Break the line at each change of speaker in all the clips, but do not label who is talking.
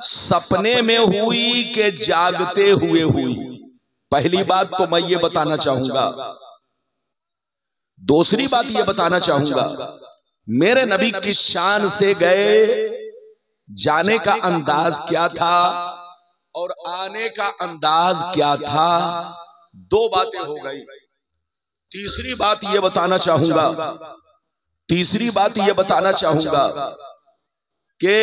सपने में हुई कि जागते हुए हुई? पहली बात तो मैं ये बताना चाहूंगा। दूसरी बात ये बताना चाहूंगा, मेरे नबी किस शान से गए, जाने का अंदाज क्या था और आने का अंदाज क्या था। दो बातें हो गई। तीसरी बात ये बताना चाहूंगा कि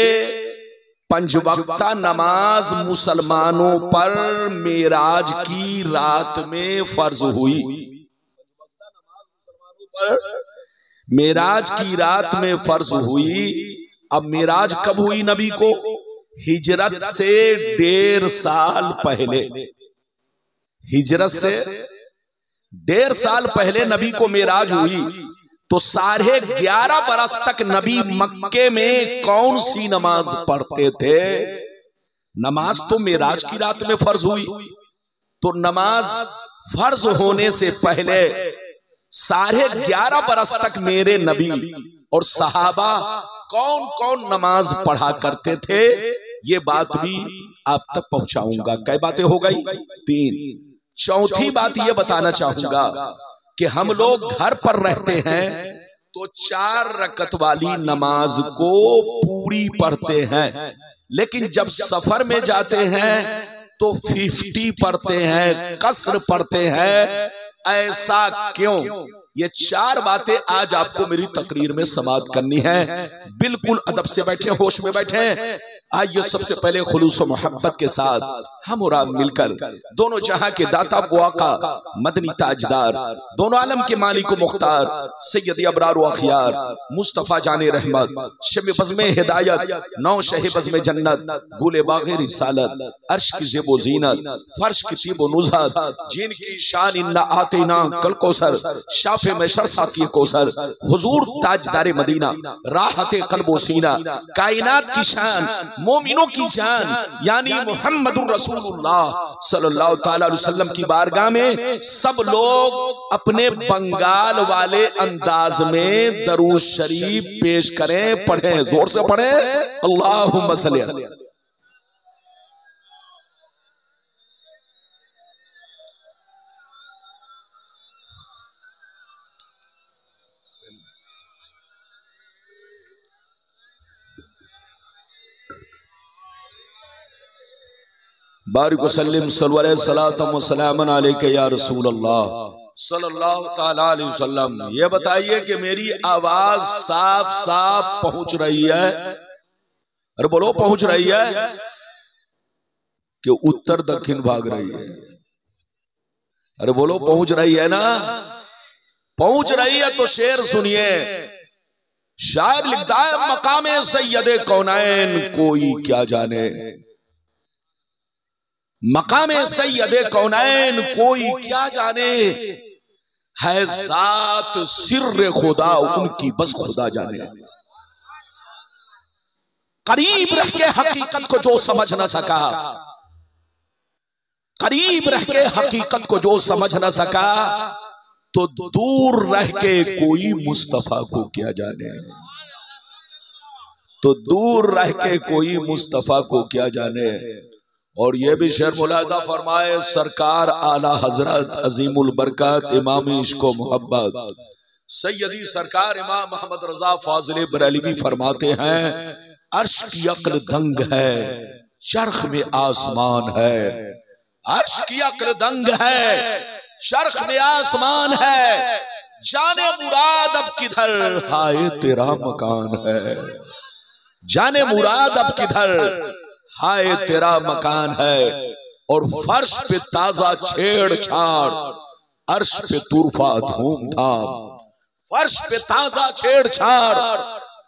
पंजवक्ता नमाज मुसलमानों पर मेराज की रात में फर्ज हुई। मेराज की रात में फर्ज हुई। अब मेराज कब हुई नबी को? हिजरत से 1.5 साल पहले। हिजरत से 1.5 साल पहले नबी को मेराज हुई। तो 11.5 बरस तक नबी मक्के में कौन सी नमाज पढ़ते थे? नमाज तो मेराज की रात में फर्ज हुई। तो नमाज फर्ज होने से पहले 11.5 बरस तक मेरे नबी और सहाबा कौन कौन नमाज पढ़ा करते थे, ये बात भी आप तक पहुंचाऊंगा। कई बातें हो गई? 3। चौथी बात ये बताना चाहूंगा कि हम लोग घर पर रहते हैं तो 4 रकत वाली नमाज को पूरी पढ़ते हैं, लेकिन जब सफर में जाते हैं तो 50 पढ़ते हैं, कसर पढ़ते हैं। ऐसा क्यों? ये 4 बातें आज आपको मेरी तकरीर में समाप्त करनी है। बिल्कुल अदब से बैठे, होश में बैठे। आइए सबसे पहले खुलूस मोहब्बत के साथ हम और आप मिलकर दोनों जहां के दाता बुआका मदनी ताजदार, दोनों आलम के मालिक मुख्तार सैयद अबरार व अखियार मुस्तफा जाने रहमत, शब बज़्म हिदायत, नौ शह बज़्म जन्नत, गुले बाग़े रिसालत, अर्श की ज़ेबो ज़ीनत, फर्श की तीबो नुज़हत, जिनकी शान इन्ना आतेना कल कौसर, शाफ़े में शरसाती कौसर, हुजूर ताजदार मदीना, राहते क़ल्बो सीना, कायनात की शान, मोमिनों की जान यानी मुहम्मदुर रसूलुल्लाह सल्लल्लाहु तआला अलैहि वसल्लम की बारगाह में सब लोग अपने बंगाल वाले अंदाज में दरूद शरीफ पेश करें। पढ़ें, जोर से पढ़ें। अल्लाहुम्मा सल्ली अलैहि। बारिक वसल्लिम सल्लल्लाहु अलैहि या रसूल अल्लाह सल्लल्लाहु तआला अलैहि वसल्लम। ये बताइए कि मेरी आवाज साफ साफ पहुंच रही है? अरे बोलो, पहुंच रही है कि उत्तर दक्षिण भाग रही है? अरे बोलो, पहुंच रही है ना? पहुंच रही है तो शेर सुनिए। शायर लिखता है, मकामे सैयदे कौनैन कोई क्या जाने, मकामे सैयदे कौनैन कोई क्या जाने, है ज़ात सिर्र खुदा उनकी बस खुदा जाने। करीब रह के हकीकत को जो समझ न सका, करीब रह के हकीकत को जो समझ न सका, तो दूर रह के कोई मुस्तफा को क्या जाने, तो दूर रह के कोई मुस्तफा को क्या जाने। और ये भी शेर मुलाजा फरमाए, सरकार आला हजरत अजीमुल बरकत इमाम इश्क़ो मोहब्बत सैयदी सरकार इमाम मोहम्मद रजा फाजिल बरेलवी फरमाते हैं, अर्श की अक्ल दंग है, चरख में आसमान है। अर्श की अक्ल दंग है, चरख में आसमान है, जाने मुराद अब किधर, हाय तेरा मकान है। जाने मुराद अब किधर, हाय तेरा मकान है। और फर्श पे ताजा छेड़छाड़, अर्श पे तुरफा धूमधाम। फर्श पे ताजा छेड़छाड़,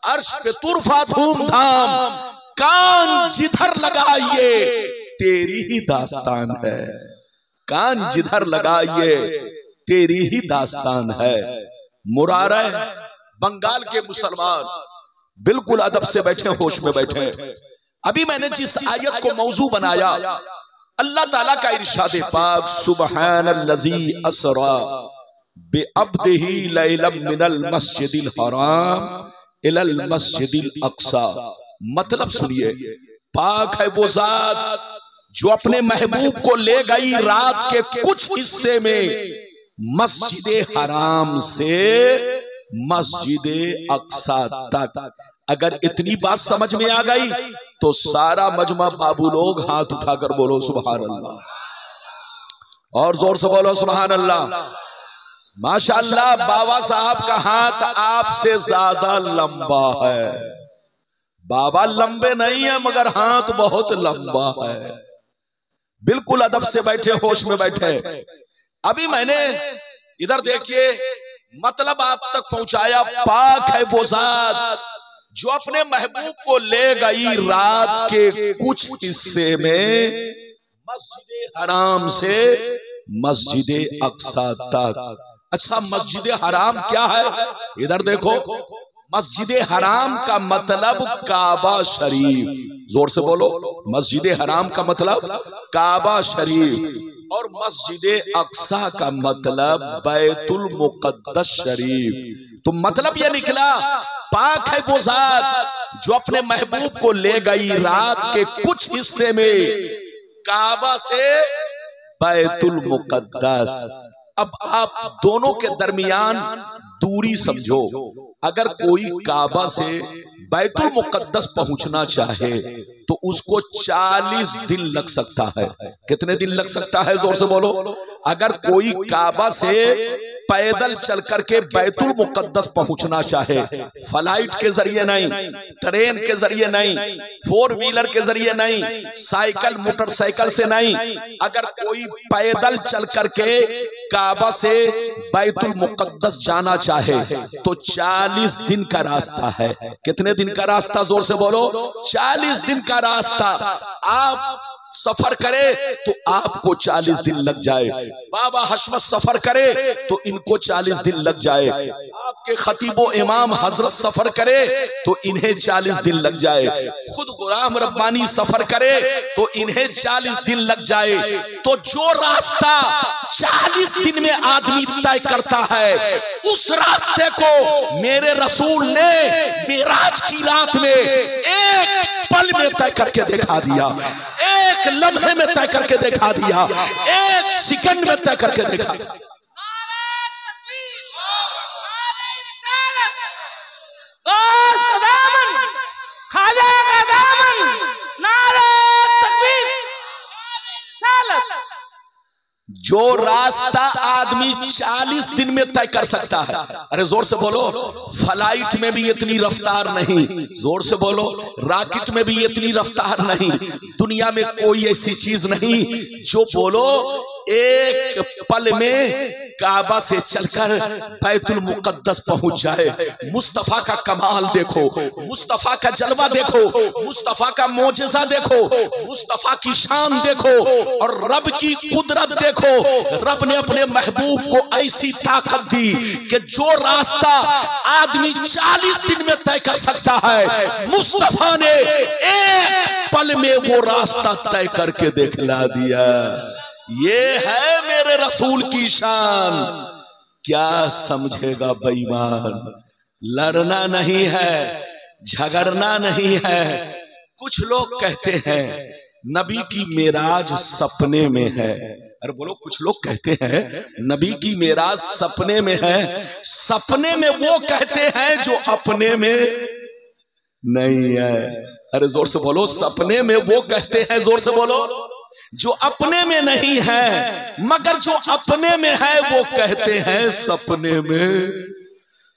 अर्श पे तुरफा धूमधाम। कान जिधर लगाइए तेरी ही दास्तान है, कान जिधर लगाइए तेरी ही दास्तान है। मुरारे बंगाल के मुसलमान बिल्कुल अदब से बैठे, होश में बैठे। अभी मैंने जिस आयत को मौजू बनाया, अल्लाह ताला का इरशाद पाक, सुब्हानल्लज़ी असरा बिअब्दिही लैलम मिनल मस्जिदिल हराम इलल मस्जिदिल अक्सा। मतलब सुनिए, पाक है वो जात जो अपने महबूब को ले गई रात के कुछ हिस्से में मस्जिद हराम से मस्जिद अक्सा तक। अगर इतनी बात समझ में आ गई तो सारा मजमा बाबू लोग हाथ उठाकर बोलो सुभान अल्लाह, और जोर से बोलो सुभान अल्लाह। माशाअल्लाह, बाबा साहब का हाथ आपसे ज्यादा लंबा है। बाबा लंबे नहीं है मगर हाथ बहुत लंबा है। बिल्कुल अदब से बैठे, होश में बैठे। अभी मैंने इधर देखिए मतलब आप तक पहुंचाया, पाक है वो जात जो अपने महबूब को ले गई रात के कुछ हिस्से में मस्जिद हराम से मस्जिद अक्सा तक। अच्छा, मस्जिद हराम क्या है? इधर देखो, मस्जिद हराम का मतलब काबा शरीफ। जोर से बोलो, मस्जिद हराम का मतलब काबा शरीफ, और मस्जिद अक्सा का मतलब बैतुल मुकद्दस शरीफ। तो मतलब यह निकला, पाक है वो जात जो अपने महबूब को ले गई रात के कुछ हिस्से में काबा से बैतुल मुकद्दस। अब आप दोनों के दरमियान दूरी समझो। अगर कोई काबा से बैतुल मुकद्दस पहुंचना चाहे तो उसको 40 दिन लग सकता है। कितने दिन लग सकता है? जोर से बोलो। अगर कोई काबा से पैदल चल करके बैतुल मुकद्दस पहुंचना चाहे, फ्लाइट के जरिए नहीं, ट्रेन के जरिए नहीं, 4 व्हीलर के जरिए नहीं, साइकिल मोटरसाइकिल से नहीं, अगर कोई पैदल चल करके काबा से बैतुल मुकद्दस जाना चाहे तो 40 दिन का रास्ता है। कितने दिन का रास्ता? जोर से बोलो। 40 दिन का रास्ता आप सफर करे तो आपको 40 दिन लग जाए। बाबा हशमत सफर करे तो इनको 40 दिन लग जाए। आपके खतीबो इमाम हजरत सफर करे तो इन्हें 40 दिन लग जाए। खुद गुलाम रब्बानी सफर करे तो इन्हें 40 दिन लग जाए। तो जो रास्ता 40 दिन में आदमी तय करता है, उस रास्ते को मेरे रसूल ने मेराज की रात में एक पल में तय करके दिखा दिया, एक लम्हे में तय करके दिखा दिया, एक सेकंड में तय करके दिखा दिया। जो रास्ता आदमी 40 दिन में तय कर सकता है, अरे जोर से बोलो, फ्लाइट में भी इतनी रफ्तार नहीं, जोर से बोलो, रॉकेट में भी इतनी रफ्तार नहीं, दुनिया में कोई ऐसी चीज नहीं जो बोलो एक पल में काबा से चलकर बैतुल मुकद्दस पहुंच जाए। मुस्तफा का कमाल देखो, मुस्तफा का जलवा देखो, मुस्तफा का मोजज़ा देखो, मुस्तफा की शान देखो, और रब की कुदरत देखो। रब ने अपने महबूब को ऐसी ताकत दी कि जो रास्ता आदमी 40 दिन में तय कर सकता है, मुस्तफा ने एक पल में वो रास्ता तय करके दिखला दिया। ये है मेरे रसूल की शान। क्या समझेगा बेईमान? लड़ना नहीं है, झगड़ना नहीं है। कुछ लोग कहते हैं नबी की मेराज सपने में है। अरे बोलो, कुछ लोग कहते हैं नबी की मेराज सपने में है। सपने में वो कहते हैं जो अपने में नहीं है। अरे जोर से बोलो, सपने में वो कहते हैं, जोर से बोलो, जो अपने में नहीं है, मगर जो अपने में है वो कहते हैं सपने में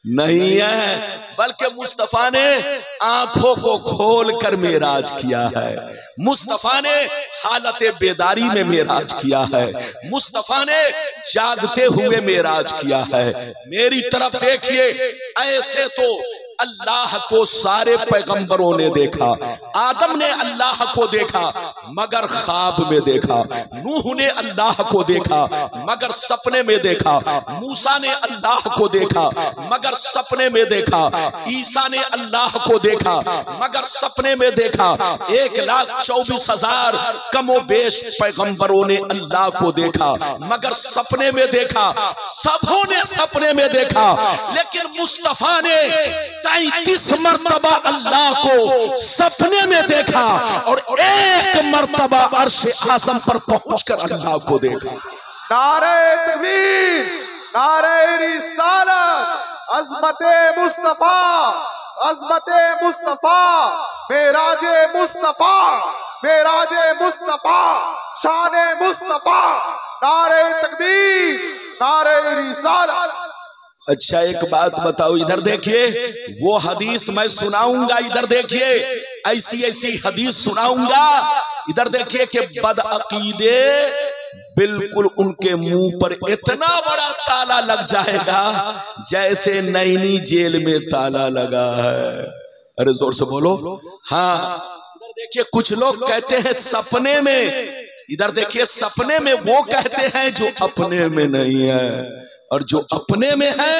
नहीं है। बल्कि मुस्तफा ने आंखों को खोल कर मेराज किया है, मुस्तफा ने हालत बेदारी में मेराज किया है, मुस्तफा ने जागते हुए मेराज किया है। मेरी तरफ देखिए, ऐसे तो अल्लाह को सारे पैगंबरों ने देखा। आदम ने अल्लाह को देखा, मगर ख्वाब में देखा। नूह ने अल्लाह को देखा मगर सपने में देखा। मूसा ने अल्लाह को देखा मगर सपने में देखा। ईसा ने अल्लाह को देखा मगर सपने में देखा। 1,24,000 कमो बेश पैगंबरों ने अल्लाह को देखा मगर सपने में देखा। सबों ने सपने में देखा, लेकिन मुस्तफा ने 33 मर्तबा अल्लाह को सपने में देखा और एक मर्तबा अर्श आज़म पर पहुंचकर अल्लाह को देखा।
नारे तकबीर, नारे रिसालत, अज़मते मुस्तफा, अज़मते मुस्तफा, मेराजे मुस्तफा, मेराजे मुस्तफा, शाने मुस्तफा, नारे तकबीर, नारे रिसालत।
अच्छा एक बात बताओ, इधर देखिए, वो हदीस मैं सुनाऊंगा, इधर देखिए, ऐसी ऐसी हदीस सुनाऊंगा, इधर देखिए कि बदअकीदे बिल्कुल उनके मुंह पर इतना बड़ा ताला लग जाएगा जैसे नैनी जेल में ताला लगा है। अरे जोर से बोलो। हाँ, इधर देखिए, कुछ लोग कहते हैं सपने में, इधर देखिए, सपने में वो कहते हैं जो अपने में नहीं है, और जो अपने में है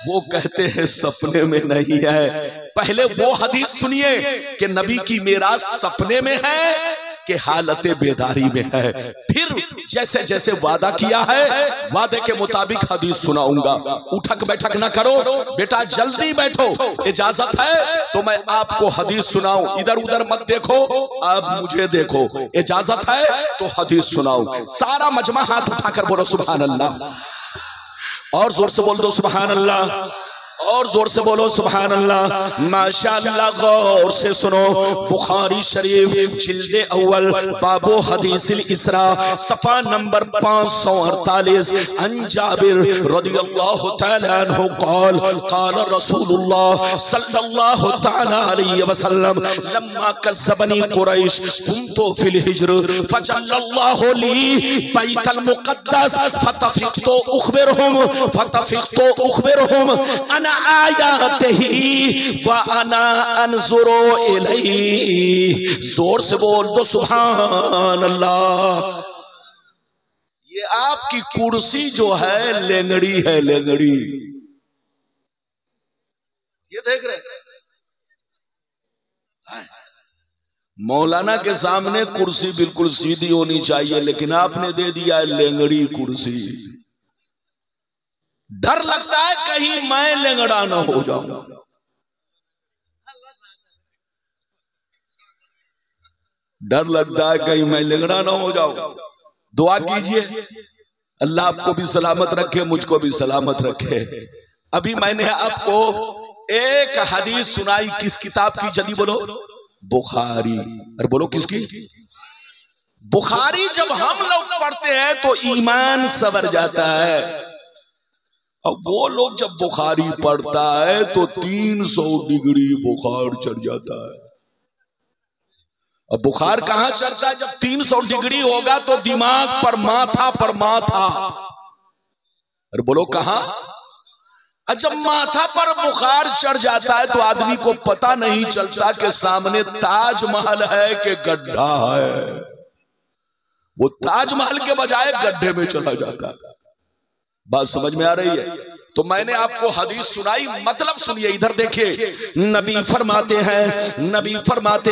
वो कहते हैं सपने में नहीं है। पहले वो हदीस सुनिए कि नबी की मेराज सपने में है कि हालत बेदारी में है। फिर जैसे जैसे वादा किया है वादे के मुताबिक हदीस सुनाऊंगा। उठक बैठक ना करो बेटा, जल्दी बैठो, इजाजत है तो मैं आपको हदीस सुनाऊं, इधर उधर मत देखो, अब मुझे देखो, इजाजत है तो हदीस सुनाऊं। सारा मजमा हाथ उठाकर बोलो सुभान अल्लाह, और जोर से बोल दो सुभान अल्लाह, और जोर से बोलो सुभान अल्लाह। माशाअल्लाह, गौर से सुनो, बुखारी शरीफ जिल्दे अव्वल बाबो हदीसिल इसरा सफा नंबर 548, अन जाबिर रदियल्लाहु तआला अन्हु क़ाल क़ाल रसूलुल्लाह सल्लल्लाहु तआला अलैहि वसल्लम लम्मा कज़्ज़बनी कुरैश कुन्तु फिल हिज्र फजल्लल्लाहु ली बैतल मुक़द्दस फतफ़िक़तु उख़बिरुहुम अना आयात ही व अना अनज़ुरु इलैहि। जोर से बोल दो सुभान अल्लाह। ये आपकी कुर्सी जो है लेंगड़ी है, लेंगड़ी, ये देख रहे मौलाना के सामने कुर्सी बिल्कुल सीधी होनी चाहिए, लेकिन आपने दे दिया है लेंगड़ी कुर्सी। डर लगता है कहीं मैं लेंगड़ा ना हो जाऊं। डर लगता है कहीं मैं लेंगड़ा ना हो जाऊं। दुआ कीजिए अल्लाह आपको भी सलामत रखे, मुझको भी सलामत रखे। अभी मैंने आपको एक हदीस सुनाई, किस किताब की? जल्दी बोलो, बुखारी। अरे बोलो किसकी? बुखारी। जब हम लोग पढ़ते हैं तो ईमान सवर जाता है, अब वो लोग जब बुखारी पढ़ता है तो 300 डिग्री बुखार चढ़ जाता है। अब बुखार कहां चढ़ता है? जब 300 डिग्री होगा तो दिमाग पर, माथा पर माथा। अरे बोलो कहां? जब माथा पर बुखार चढ़ जाता है तो आदमी को पता नहीं चलता कि सामने ताजमहल है कि गड्ढा है। वो ताजमहल के बजाय गड्ढे में चला जाता है। बात समझ में आ रही है? तो मैंने आपको हदीस सुनाई, मतलब सुनिए, इधर देखिए, नबी फरमाते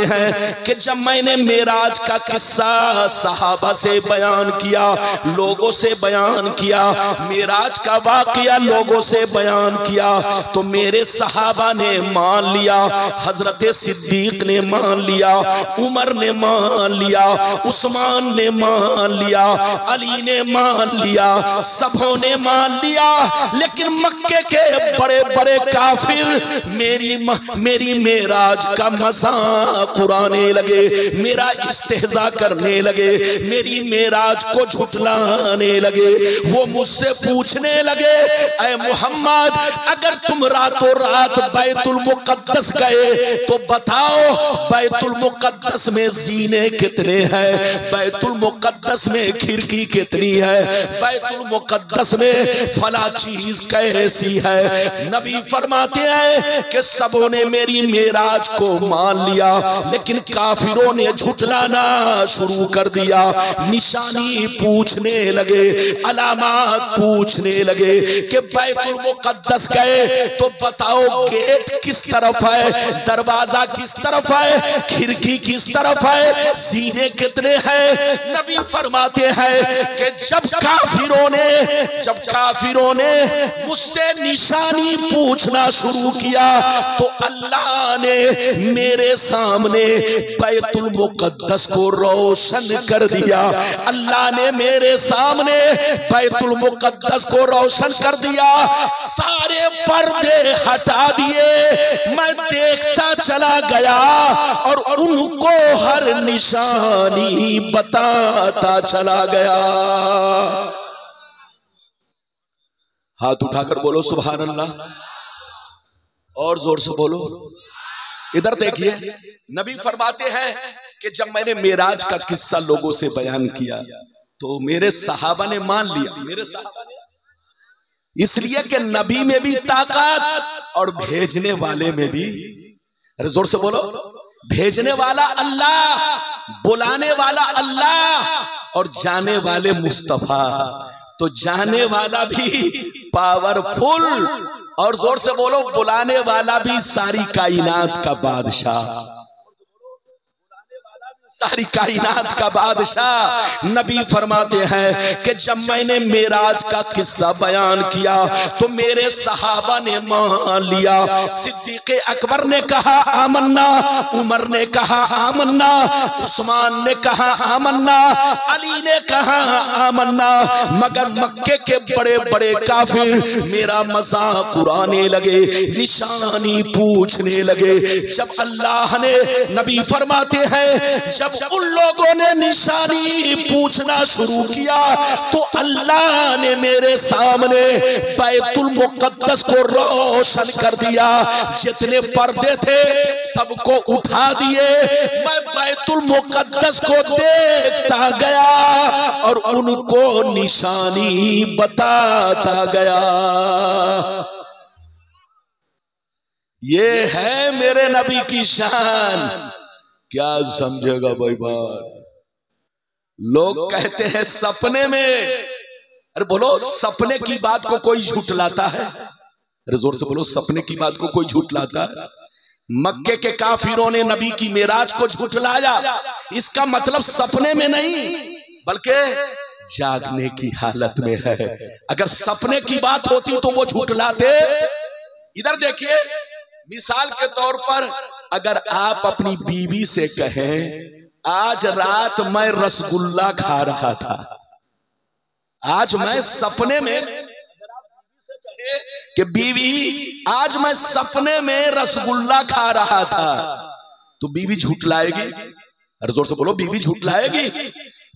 हैं कि जब मैंने मेराज का किस्सा सहाबा से बयान किया, लोगों से बयान किया, मेराज का वाकया लोगों से बयान किया, तो मेरे सहाबा ने मान लिया, हजरत सिद्दीक ने मान लिया, उमर ने मान लिया, उस्मान ने मान लिया, अली ने मान लिया, सबों ने मान लिया। लेकिन मक्के के बड़े बड़े काफिर मेरी मेराज का मजाक उड़ाने लगे, मेरा इस्तेहजा करने लगे, मेरी मेराज को झुठलाने लगे। वो मुझसे पूछने लगे, ऐ मोहम्मद, अगर तुम रातों रात बैतुल मुकद्दस गए तो बताओ बैतुल मुकद्दस में जीने कितने हैं, बैतुल मुकद्दस में खिड़की कितनी है, बैतुल मुकद्दस में फला चीज कैसी है। नबी फरमाते हैं कि सबों ने मेरी मेराज को मान लिया, लेकिन काफिरों ने झुठलाना शुरू कर दिया। निशानी पूछने लगे, अलामत पूछने लगे कि बैतुल मुकद्दस गए तो बताओ गेट किस तरफ है, दरवाजा किस तरफ है, खिड़की किस तरफ है, सीने कितने हैं। नबी फरमाते हैं कि जब काफिरों ने मुझसे निशानी पूछना शुरू किया तो अल्लाह ने मेरे सामने बैतुल मुकद्दस को रोशन कर दिया। अल्लाह ने मेरे सामने बैतुल मुकद्दस को रोशन कर दिया, सारे पर्दे हटा दिए। मैं देखता चला गया और उनको हर निशानी बताता चला गया। हाथ उठाकर बोलो सुभान अल्लाह, और जोर से बोलो। इधर देखिए, नबी फरमाते हैं कि जब मैंने मेराज का किस्सा लोगों से बयान किया तो मेरे सहाबा ने मान लिया। मेरे सहाबा ने, इसलिए कि नबी में भी ताकत और भेजने वाले में भी, अरे जोर से बोलो, भेजने वाला अल्लाह, बुलाने वाला अल्लाह और जाने वाले मुस्तफा। तो जाने वाला भी पावरफुल, और जोर से बोलो बुलाने वाला भी सारी कायनात का बादशाह, सारी कायनात का बादशाह। नबी फरमाते हैं कि जब मैंने मेराज का किस्सा बयान किया तो मेरे सहाबा ने मान लिया। सिद्दीक अकबर ने कहा आमन्ना, उमर ने कहा आमन्ना, उस्मान ने कहा आमन्ना, अली ने कहा आमन्ना। मगर मक्के के बड़े बड़े काफिर मेरा मजाक उड़ाने लगे, निशानी पूछने लगे। जब अल्लाह ने, नबी फरमाते हैं जब उन लोगों ने निशानी पूछना शुरू किया तो अल्लाह ने मेरे सामने बैतुल मुकद्दस को रोशन कर दिया। जितने पर्दे थे सबको उठा दिए, मैं बैतुल मुकद्दस को देखता गया और उनको निशानी बताता गया। ये है मेरे नबी की शान। क्या समझेगा भाई बात? लोग कहते हैं सपने में, अरे बोलो सपने की बात को कोई झूठलाता है? अरे जोर से बोलो, सपने की बात को कोई झूठलाता है? मक्के के काफिरों ने नबी की मेराज को झूठलाया। इसका मतलब सपने में नहीं बल्कि जागने की हालत में है। अगर सपने की बात होती तो वो झूठलाते। इधर देखिए, मिसाल के तौर पर अगर आप अपनी बीवी से कहें आज रात मैं रसगुल्ला खा रहा था, आज मैं सपने में, अगर आप बीवी से कहें कि बीवी आज मैं सपने में रसगुल्ला खा रहा था, तो बीवी झूठलाएगी? अरे जोर से बोलो, बीवी झूठलाएगी?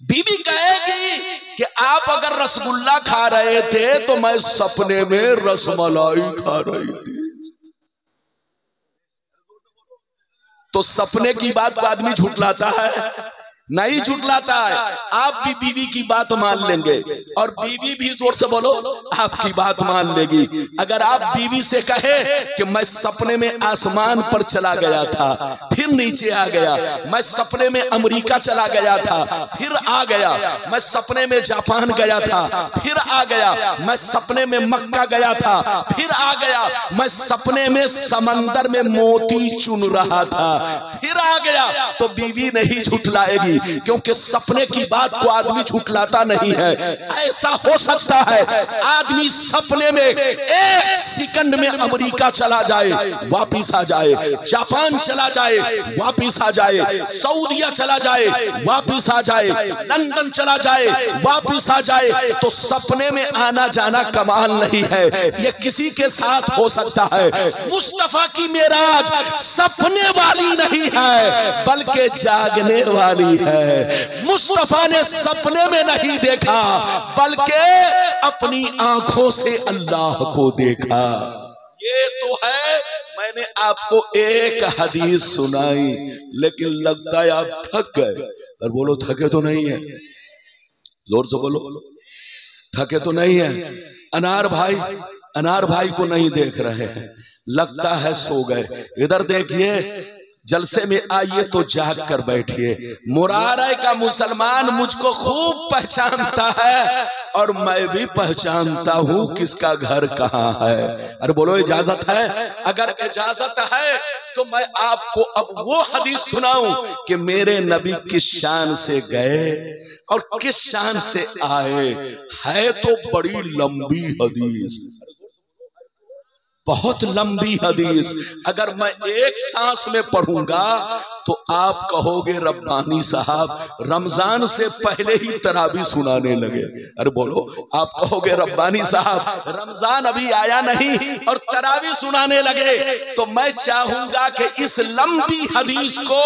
बीवी कहेगी कि आप अगर रसगुल्ला खा रहे थे तो मैं सपने में रसमलाई खा रही थी। तो सपने की बात को आदमी झूठलाता है? नहीं झूठलाता है। आप भी बीवी की बात मान लेंगे और बीवी भी, जोर से बोलो, आपकी बात मान लेगी। अगर आप बीवी से कहे कि मैं सपने में आसमान पर चला गया था फिर नीचे आ गया, मैं सपने में अमेरिका चला गया था फिर आ गया, मैं सपने में जापान गया था फिर आ गया, मैं सपने में मक्का गया था फिर आ गया, मैं सपने में समंदर में मोती चुन रहा था फिर आ गया, तो बीवी नहीं झूठलाएगी, क्योंकि सपने की बात को आदमी झूठलाता नहीं है। ऐसा हो सकता है आदमी सपने में एक सेकंड में अमेरिका चला जाए वापिस आ जाए, जापान चला जाए वापिस आ जाए, सऊदीया चला जाए वापिस आ जाए, लंदन चला जाए वापिस आ जाए। तो सपने में आना जाना कमाल नहीं है, यह किसी के साथ हो सकता है। मुस्तफा की मेराज सपने वाली नहीं है बल्कि जागने वाली है। मुस्तफा ने सपने में नहीं देखा बल्कि अपनी आंखों से अल्लाह को देखा। ये तो है, मैंने आपको एक हदीस सुनाई, लेकिन लगता है आप थक गए। और बोलो थके तो नहीं है? जोर से बोलो, थके तो नहीं है? अनार भाई अनार भाई को नहीं देख रहे हैं, लगता है सो गए। इधर देखिए, जलसे में आइए तो जाग कर बैठिए। मुरारे का मुसलमान मुझको खूब पहचानता है और मैं भी पहचानता हूं किसका घर कहां है। अरे बोलो इजाजत है? अगर इजाजत है तो मैं आपको अब वो हदीस सुनाऊं कि मेरे नबी किस शान से गए और किस शान से आए। है तो बड़ी लंबी हदीस, बहुत लंबी हदीस। अगर मैं एक सांस में पढ़ूंगा तो आप कहोगे रब्बानी साहब रमजान से पहले ही तरावी सुनाने लगे। अरे बोलो, आप कहोगे रब्बानी साहब रमजान अभी आया नहीं और तरावी सुनाने लगे। तो मैं चाहूंगा कि इस लंबी हदीस को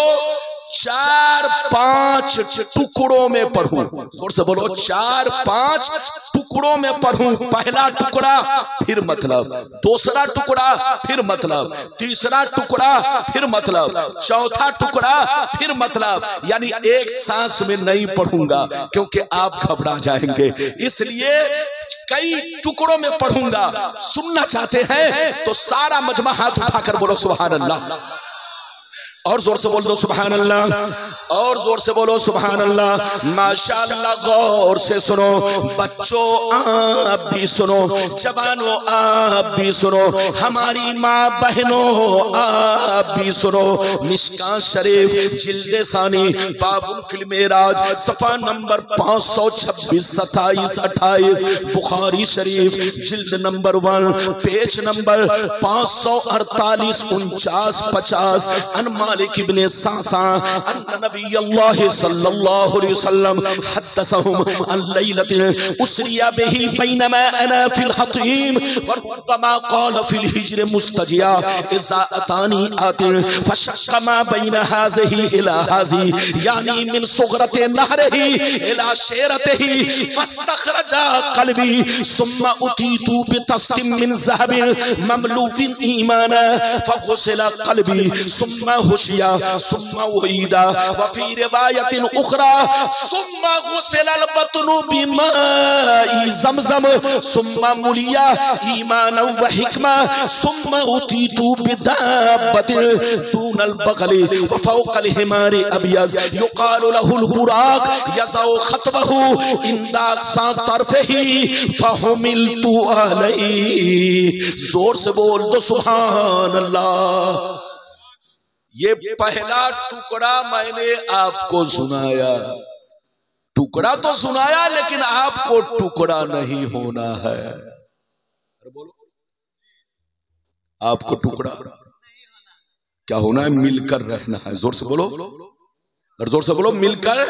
4-5 टुकड़ों में पढ़ूं। जोर से बोलो, 4-5 टुकड़ों में पढ़ूं। पहला टुकड़ा फिर मतलब, दूसरा टुकड़ा फिर मतलब, तीसरा टुकड़ा फिर मतलब, चौथा टुकड़ा फिर मतलब। यानी एक सांस में नहीं पढ़ूंगा क्योंकि आप घबरा जाएंगे, इसलिए कई टुकड़ों में पढ़ूंगा। सुनना चाहते हैं तो सारा मजमा हाथ उठाकर बोलो सुभान अल्लाह, और जोर से बोल दो सुभान अल्लाह, और जोर से बोलो सुभान अल्लाह। माशाअल्लाह, गौर से सुनो बच्चों, आप भी सुनो, जवानों आप भी सुनो, हमारी माँ बहनों आप भी सुनो। मिशकात शरीफ जिल्द सानी बाबुल फिल मेराज सफा नंबर 526, 27, 28, बुखारी शरीफ जिल्द नंबर 1 पेज नंबर 548, 49, 50। मालिक इब्ने सासा अन्ना नबी अल्लाह सल्लल्लाहु अलैहि वसल्लम हदसहुम अन लैलतिन उसरिया बिही बैनमा अना फिल हतीम व रुब्बमा क़ाल फिल हिज्र मुस्तजिया इज़ा अतानी आतिन फशक्क मा बैन हाज़िही इला हाज़ी यानी मिन सुग़रति नहरिही इला शेरतिही फस्तखरजा क़ल्बी सुम्मा उतीतु बितस्तिम मिन ज़हबिन ममलूफिन ईमाना फग़ुसिला क़ल्बी सुम्मा सुम्मा वहीदा वफी रिवायतिन उखरा सुम्मा गुसिलल बतनु बिमाई ज़मज़म सुम्मा मुलिया ईमान व हिकमा सुम्मा उतीतु बिदाबतिन दूनल बगली व फौकल हिमारी अबियज युकालु लहुल बुराक यज़उ खतबहु इंदा सा तरफही फहुमिलतु अलैहि। जोर से बोल दो सुभान अल्लाह। ये पहला टुकड़ा मैंने आपको सुनाया, टुकड़ा तो सुनाया लेकिन आपको टुकड़ा नहीं होना है। बोलो, आपको टुकड़ा क्या होना है? मिलकर रहना है। जोर से बोलो, और जोर से बोलो, मिलकर।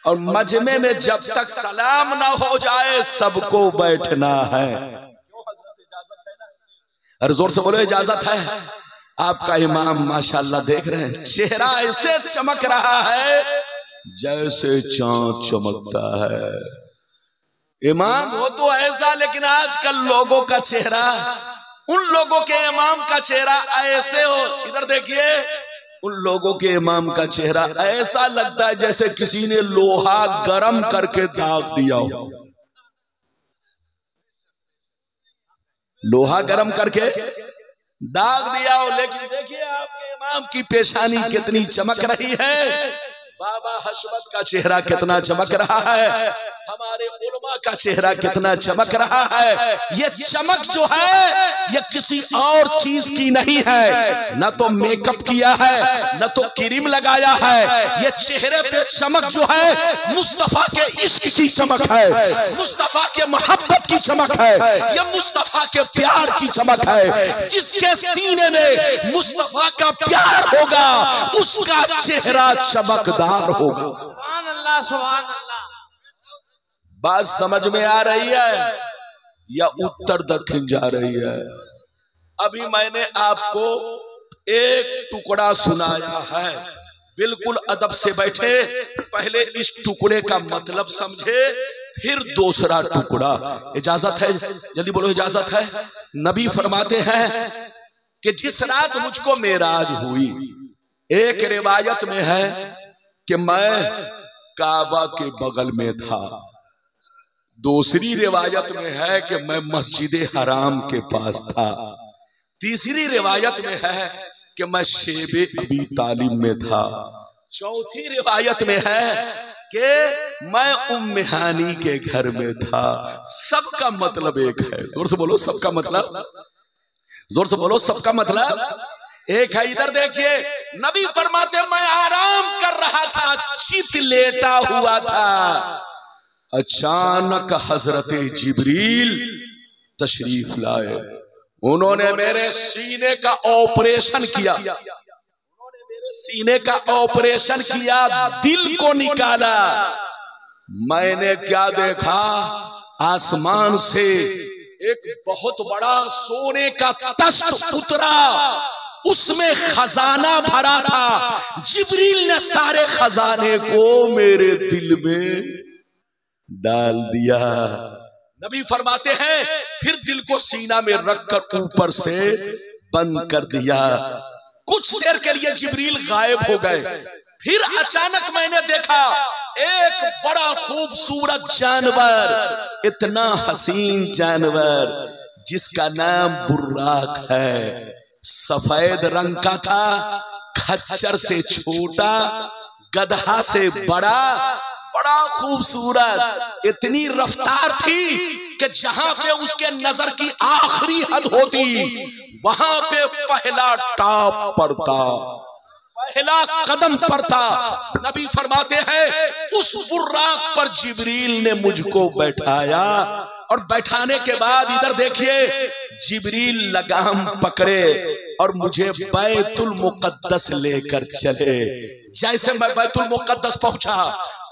और मजमे में जब तक सलाम ना हो जाए सबको बैठना है। और जोर से बोलो, इजाजत है? आपका इमाम माशाल्लाह देख रहे हैं, चेहरा ऐसे चमक रहा है जैसे चांद चमकता है। इमाम हो तो ऐसा, लेकिन आजकल लोगों का चेहरा, उन लोगों के इमाम का चेहरा ऐसे हो, इधर देखिए, उन लोगों के इमाम का चेहरा ऐसा लगता है जैसे किसी ने लोहा गरम करके दाग दिया हो। लोहा गरम करके दाग दिया हो। लेकिन देखिए आपके इमाम की पेशानी कितनी चमक रही है, बाबा हशमत का चेहरा कितना चमक रहा है, हमारे उलमा का चेहरा कितना चमक रहा है। ये चमक जो है ये किसी और चीज की नहीं है, न तो मेकअप किया है न तो क्रीम लगाया है। ये चेहरे पे चमक जो है मुस्तफा के इश्क की चमक है, मुस्तफा के मोहब्बत की चमक है, ये मुस्तफा के प्यार की चमक है। जिसके सीने में मुस्तफा का प्यार होगा उसका चेहरा चमकदार होगा। सुभान अल्लाह, सुभान अल्लाह। बात समझ में आ रही है या उत्तर दक्षिण जा रही है? अभी मैंने आपको एक टुकड़ा सुनाया है, बिल्कुल अदब से बैठे, पहले इस टुकड़े का मतलब समझे, फिर दूसरा टुकड़ा। इजाजत है? जल्दी बोलो, इजाजत है? नबी फरमाते हैं कि जिस रात मुझको मेराज हुई, एक रिवायत में है कि मैं काबा के बगल में था, दूसरी रिवायत में है कि मैं मस्जिद हराम के पास था। तीसरी रिवायत में है कि मैं शेबे अबी तालिब में था। चौथी रिवायत में है कि मैं उम्मे हानी के घर में था। सबका मतलब एक है। जोर से बोलो सबका मतलब, जोर से बोलो सबका मतलब एक है। इधर देखिए, नबी फरमाते मैं आराम कर रहा था, चित लेटा हुआ था, अचानक हजरत जिब्रील तशरीफ लाए। उन्होंने मेरे सीने का ऑपरेशन किया, उन्होंने मेरे सीने का ऑपरेशन किया, दिल को निकाला। मैंने क्या देखा, आसमान से एक बहुत बड़ा सोने का तख्त उतरा, उसमें खजाना भरा था। जिब्रील ने सारे खजाने को मेरे दिल में डाल दिया। नबी फरमाते हैं फिर दिल को सीना में रखकर ऊपर से बंद कर दिया। कुछ देर के लिए जिब्रील गायब हो गए। फिर अचानक मैंने देखा एक बड़ा खूबसूरत जानवर, इतना हसीन जानवर जिसका नाम बुर्राक है, सफेद रंग का था, खच्चर से छोटा, गधा से बड़ा, बड़ा खूबसूरत। इतनी रफ्तार थी कि जहां पे उसके नजर की आखिरी हद होती वहां पे पहला टॉप पर था, पहला कदम पर था। नबी फरमाते हैं उस बुर्राक पर जिब्रील ने मुझको बैठाया और बैठाने के बाद इधर देखिए जिब्रील लगाम पकड़े और मुझे बैतुल मुकद्दस लेकर चले। जैसे मैं बैतुल मुकद्दस पहुंचा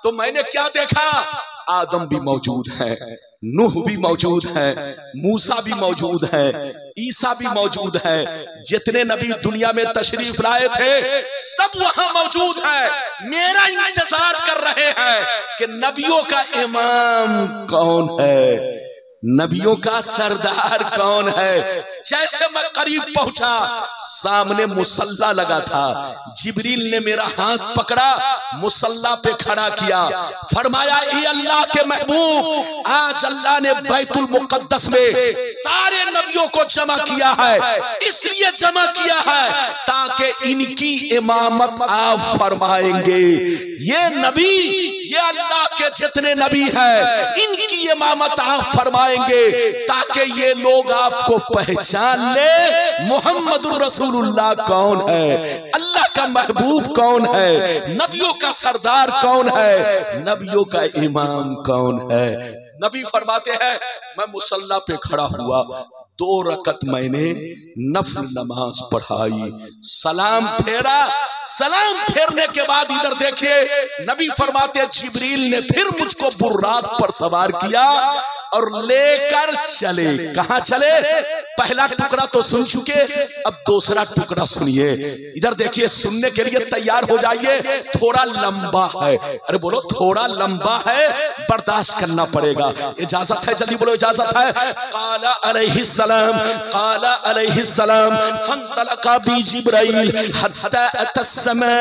तो मैंने क्या देखा, आदम भी मौजूद है, नूह भी मौजूद है, मूसा भी मौजूद है, ईसा भी मौजूद है। जितने नबी दुनिया में तशरीफ लाए थे सब वहां मौजूद है, मेरा इंतजार कर रहे हैं कि नबियों का इमाम कौन है, नबियों का सरदार कौन है। जैसे मैं करीब पहुंचा, सामने मुसल्ला लगा था। जिब्रील ने मेरा हाथ पकड़ा, मुसल्ला पे खड़ा किया, फरमाया ए अल्लाह के महबूब, आज अल्लाह ने बैतुल मुकद्दस में सारे नबियों को जमा किया है। इसलिए जमा किया है ताकि इनकी इमामत आप फरमाएंगे। ये नबी, ये अल्लाह के जितने नबी हैं, इनकी इमामत आप फरमाएंगे ताकि ये लोग आपको पहचान ले मोहम्मदुर रसूलुल्लाह कौन है, अल्लाह का महबूब कौन है, नबियों का सरदार कौन है, नबियों का इमाम कौन है। नबी फरमाते हैं मैं मुसल्ला पे खड़ा हुआ, 2 रकत मैंने नफल नमाज पढ़ाई, सलाम फेरा। सलाम फेरने के बाद इधर देखिए नबी फरमाते जिब्रील ने फिर मुझको बुर्राक पर सवार किया और लेकर चले। कहां चले? पहला टुकड़ा तो सुन चुके, अब दूसरा टुकड़ा सुनिए। इधर देखिए, सुनने के लिए तैयार हो जाइए, थोड़ा लंबा है। अरे बोलो थोड़ा लंबा है, बर्दाश्त करना पड़ेगा। इजाजत है? जल्दी बोलो इजाजत है। काला अलैहिस्सलाम, काला अलैहिस्सलाम फंतलका बी जिब्राइल हत्ता अतस्समा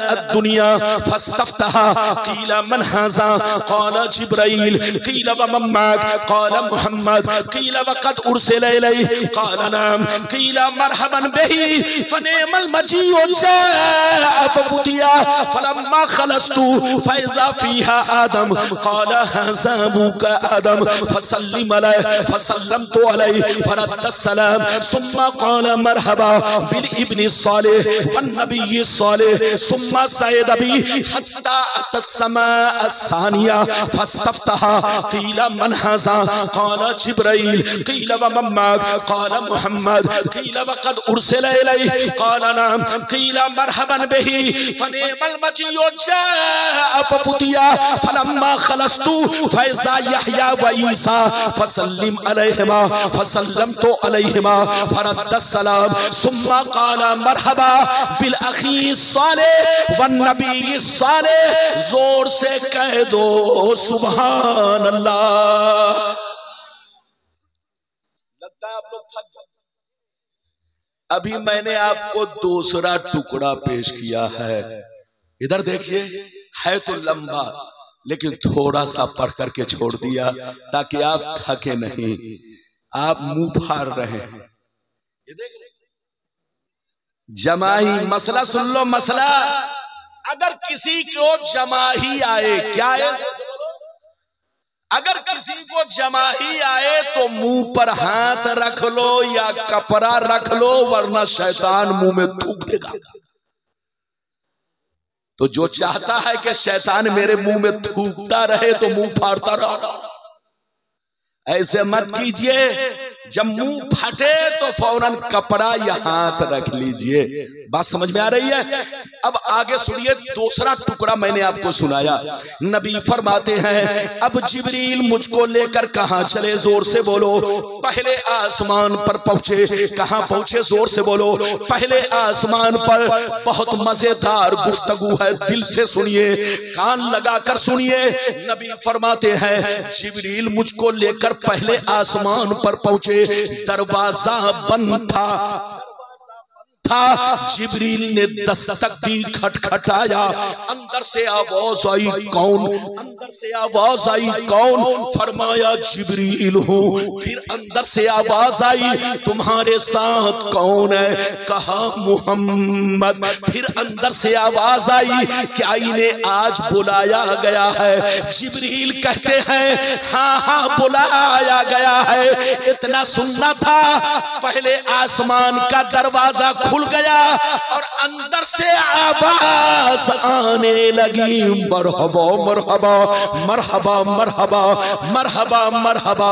अद्दुनिया फस्तफ्तहा कीला मन हाज़ा काला जिब्राइल कीला व मम्माक काला मुहम्मद कीला वक़द उरसिला इलैहि काला नाम कीला मरहबन बिही फनेमल मजीउ जाअ फपुतिया फलम्मा खलस्तु फैज़ा फीहा आदम काला हाज़ा अबूका आदम फसल्लिम अलैहि फसल्लमतु अलैहि फरद्द सलाम सुम्मा काला मरहबा बिल इब्न सालिह वन नबी सालिह सुम्मा सैद अबी हत्ता अतस्समा अस्सानिया फस्तफ्तहा कीला मन हाज़ा काला जिब्राइल कीला व मम्माक काला मुहम्मद कीला वक़द उरसिला इलैहि काला नाम कीला मरहबन बिही फनेमल मजीउ जाअ फपुतिया फलम्मा खलस्तु फैज़ा यहया व ईसा फसल्लिम अलैहिमा फसल्लमतु अलैहिमा फरद्द सलाम सुम्मा काला मरहबा बिल अखी सालिह वन नबी सालिह। जोर से कह दो सुभान अल्लाह। लगता है आप लोग थक गए। अभी मैंने आपको दूसरा टुकड़ा पेश किया है। इधर देखिए, है तो लंबा, लेकिन थोड़ा सा पढ़ करके छोड़ दिया ताकि आप थके नहीं, आप मुंह फाड़ रहे हैं। ये देख जमाही मसला सुन लो, मसला अगर किसी को जमाही आए, क्या है, अगर किसी को जमाही आए तो मुंह पर हाथ रख लो या कपड़ा रख लो, वरना शैतान मुंह में थूक देगा। तो जो चाहता है कि शैतान मेरे मुंह में थूकता रहे तो मुंह फाड़ता रहा, ऐसे मत कीजिए। जब मुंह फटे तो फौरन कपड़ा या हाथ रख लीजिए। बात समझ में आ रही है? अब आगे सुनिए, दूसरा टुकड़ा मैंने आपको सुनाया। नबी फरमाते हैं अब जिब्रील मुझको लेकर कहां चले, जोर से बोलो। पहले आसमान पर पहुंचे। कहां पहुंचे, जोर से बोलो। पहले आसमान पर। बहुत मजेदार गुफ्तगू है, दिल से सुनिए, कान लगाकर सुनिए। नबी फरमाते हैं जिब्रील मुझको लेकर पहले आसमान पर पहुंचे। दरवाजा बंद था। जिब्रील ने दस्तक दी, खटखटाया। अंदर से आवाज आई, कौन? अंदर से आवाज आई, कौन? फरमाया जिब्रील हूँ। फिर अंदर से आवाज आई, तुम्हारे साथ कौन है? कहा मुहम्मद। फिर अंदर से आवाज आई, क्या इन्हें आज बुलाया गया है? जिब्रील कहते हैं हाँ हाँ बुलाया गया है। इतना सुनना था, पहले आसमान का दरवाजा खुल गया और अंदर से आवाज आने लगी, मरहबा मरहबा मरहबा मरहबा मरहबा मरहबा,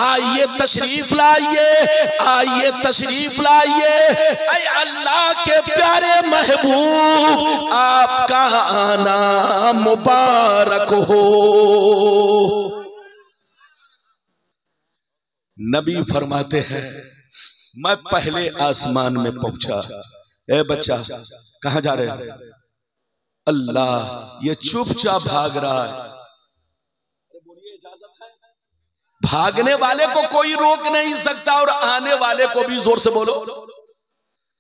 आइए तशरीफ लाइए, आइए तशरीफ लाइए। ऐ अल्लाह के प्यारे महबूब, आपका आना मुबारक हो। नबी फरमाते हैं मैं पहले आसमान में पहुंचा। ए बच्चा कहां जा रहे हैं? अल्लाह, ये चुपचाप भाग रहा है। बोलिए इजाजत है? भागने वाले को कोई रोक नहीं सकता और आने वाले को भी, जोर से बोलो,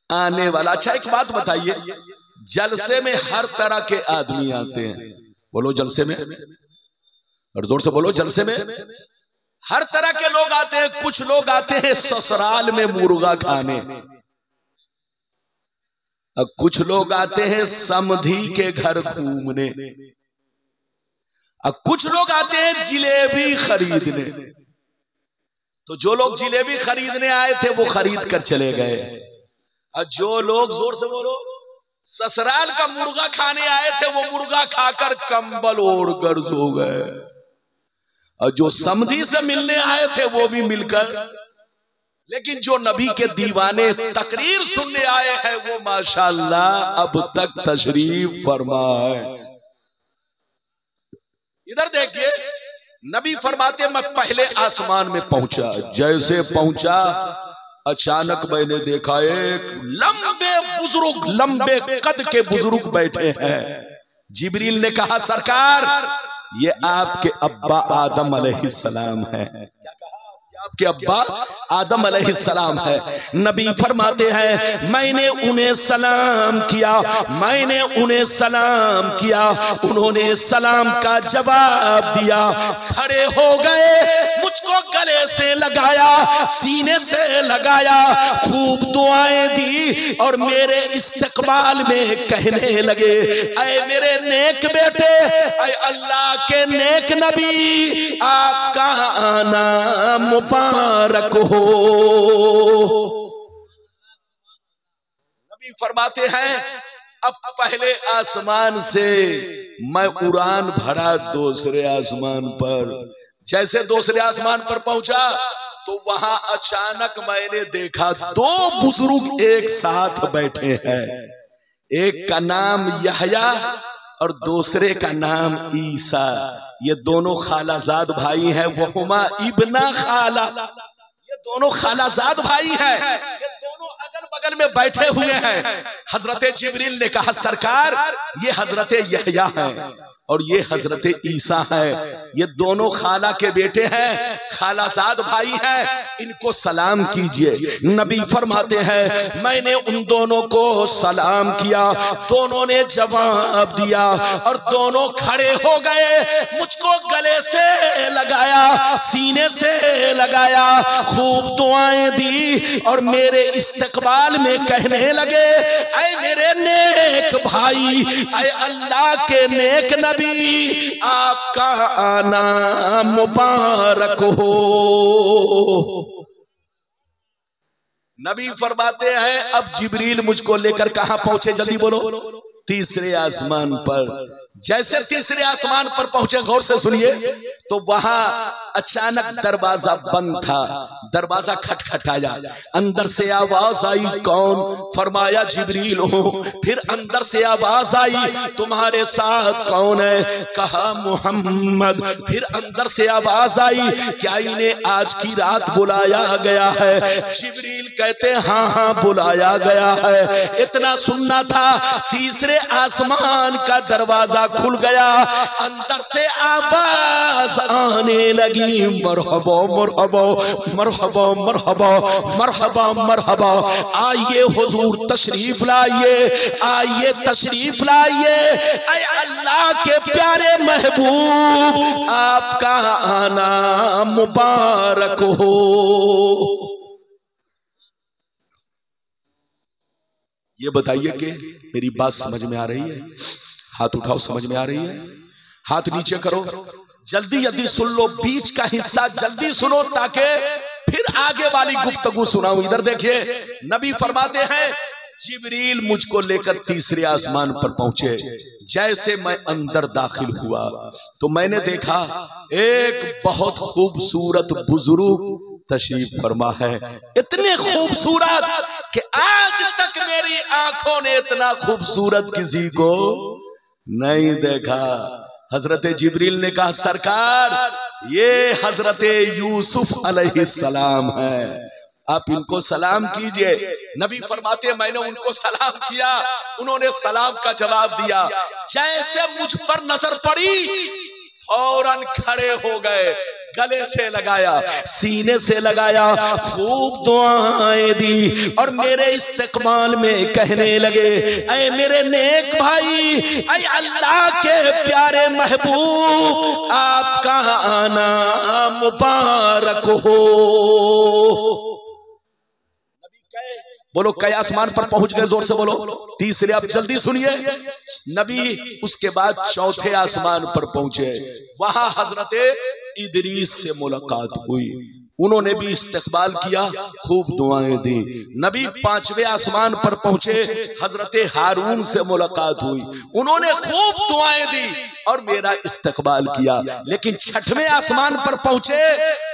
आने वाला। अच्छा एक बात बताइए, जलसे में हर तरह के आदमी आते हैं। बोलो जलसे में, और जोर से बोलो, जलसे में हर तरह के लोग आते हैं। कुछ लोग आते हैं ससुराल में मुर्गा खाने, और कुछ लोग आते हैं समधी के घर घूमने, और कुछ लोग आते हैं जिलेबी खरीदने। तो जो लोग जिलेबी खरीदने आए थे वो खरीद कर चले गए, और जो लोग, जोर से बोलो, ससुराल का मुर्गा खाने आए थे वो मुर्गा खाकर कंबल ओढ़कर सो गए, और जो समधी से मिलने आए थे वो भी मिलकर। लेकिन जो नबी के दीवाने तकरीर सुनने आए हैं वो माशाअल्लाह अब तक तशरीफ फरमा है। इधर देखिए, नबी फरमाते मैं पहले आसमान में पहुंचा। जैसे पहुंचा अचानक मैंने देखा एक लंबे बुजुर्ग, लंबे कद के बुजुर्ग बैठे हैं। जिब्रील ने कहा सरकार, ये आपके अब्बा आदम अलैहिस्सलाम है। आपके अब्बा आदम अलैहिस्सलाम है। नबी फरमाते हैं मैंने उन्हें सलाम किया, मैंने उन्हें सलाम किया, उन्होंने सलाम का जवाब दिया, खड़े हो गए, मुझको गले से लगाया, सीने से लगाया, खूब दुआएं दी और मेरे इस्तकबाल में कहने लगे ऐ मेरे नेक बेटे, ऐ अल्लाह के नेक नबी, आपका आना मुबारक हो। नबी फरमाते हैं अब पहले आसमान से मैं उड़ान भरा दूसरे आसमान पर। जैसे दूसरे आसमान पर पहुंचा तो वहां अचानक मैंने देखा दो बुजुर्ग एक साथ बैठे हैं। एक का नाम यहया और दूसरे का नाम ईसा। ये दोनों खालाजाद भाई हैं। वहुमा इब्ना खाला, ये दोनों खालाजाद भाई हैं। ये दोनों अगल बगल में बैठे हुए हैं। हजरत जिब्रील ने कहा सरकार, ये हजरत यहया हैं और ये हजरत ईसा है। ये दोनों खाला के बेटे हैं, खालाजाद भाई हैं, इनको सलाम कीजिए। नबी फरमाते हैं मैंने उन दोनों को सलाम किया, दोनों ने जवाब दिया और दोनों खड़े हो गए, मुझको गले से लगाया, सीने से लगाया, खूब दुआएं दी और मेरे इस्तकबाल में कहने लगे ऐ मेरे नेक भाई, ऐ अल्लाह के नेक नबी, आपका आना मुबारक हो। नबी फरमाते हैं अब जिब्रील मुझको लेकर कहां पहुंचे, जल्दी बोलो, तीसरे आसमान पर। जैसे तीसरे आसमान पर पहुंचे, गौर से सुनिए, तो वहां अचानक दरवाजा बंद था, दरवाजा खटखटाया, अंदर से आवाज आई कौन? फरमाया जिब्रील हो। फिर अंदर से आवाज आई तुम्हारे साथ कौन है? कहा मोहम्मद। फिर अंदर से आवाज आई क्या इन्हें आज की रात बुलाया गया है? जिब्रील कहते हाँ हाँ बुलाया गया है। इतना सुनना था, तीसरे आसमान का दरवाजा खुल गया, अंदर से आवाज आने लगी मरहबा मरहबा मरहबा मरहबा मरहबा मरहबा, आइए हुजूर तशरीफ लाइए, आइए तशरीफ लाइए, ऐ अल्लाह के प्यारे महबूब आपका आना मुबारक हो। ये बताइए कि मेरी बात समझ में आ रही है? हाथ उठाओ, समझ में आ रही है? हाथ नीचे करो, जल्दी जल्दी सुन लो, बीच का हिस्सा जल्दी सुनो ताकि फिर आगे वाली गुफ्तगू सुनाऊं। इधर देखिए, नबी फरमाते हैं जिब्रील मुझको लेकर तीसरे आसमान पर पहुंचे। जैसे मैं अंदर दाखिल हुआ तो मैंने देखा एक बहुत खूबसूरत बुजुर्ग तशरीफ फरमा है, इतने खूबसूरत कि आज तक मेरी आंखों ने इतना खूबसूरत किसी को नहीं देखा। हजरत जिब्रील ने कहा सरकार ये हजरत यूसुफ अलैहिस्सलाम है, आप इनको सलाम कीजिए। नबी फरमाते मैंने उनको सलाम किया, उन्होंने सलाम का जवाब दिया। जैसे मुझ पर नजर पड़ी फौरन खड़े हो गए, गले से लगाया, सीने से लगाया, खूब दुआएं दी और मेरे इस्तकबाल में कहने लगे ऐ मेरे नेक भाई, ऐ अल्लाह के प्यारे महबूब आपका आना मुबारक हो। बोलो कई आसमान पर पहुंच गए, जोर से बोलो। तीसरे, आप जल्दी सुनिए। नबी उसके बाद चौथे आसमान पर पहुंचे, वहां हजरत इदरीस से मुलाकात हुई, उन्होंने भी इस्तकबाल किया, खूब दुआएं दी। नबी पांचवें आसमान पर पहुंचे, हजरत हारून से मुलाकात हुई, उन्होंने खूब दुआएं दी और मेरा इस्तकबाल किया। लेकिन छठवें आसमान पर पहुंचे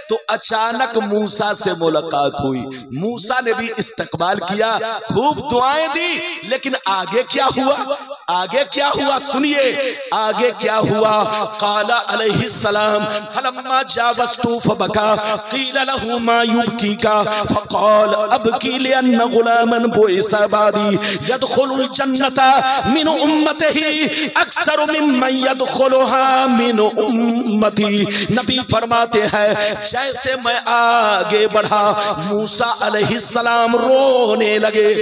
तो अचानक मूसा से मुलाकात हुई, मूसा ने भी इस्तकबाल किया, खूब दुआएं दी। लेकिन आगे क्या हुआ, आगे क्या हुआ सुनिए, आगे क्या हुआ। काला अलैहिस्सलाम फलम्मा जावस्तु फबका कील लहु मा युबकीका फकाल अबकी लिअन्न गुलामन बुइसा बादी यदखुलुल जन्नता मिन उम्मतिही अक्सर मिम्मन यदखुलुहा मिन उम्मती। नबी फरमाते हैं जैसे मैं आगे बढ़ा मूसा अलैहिस्सलाम रोने लगे,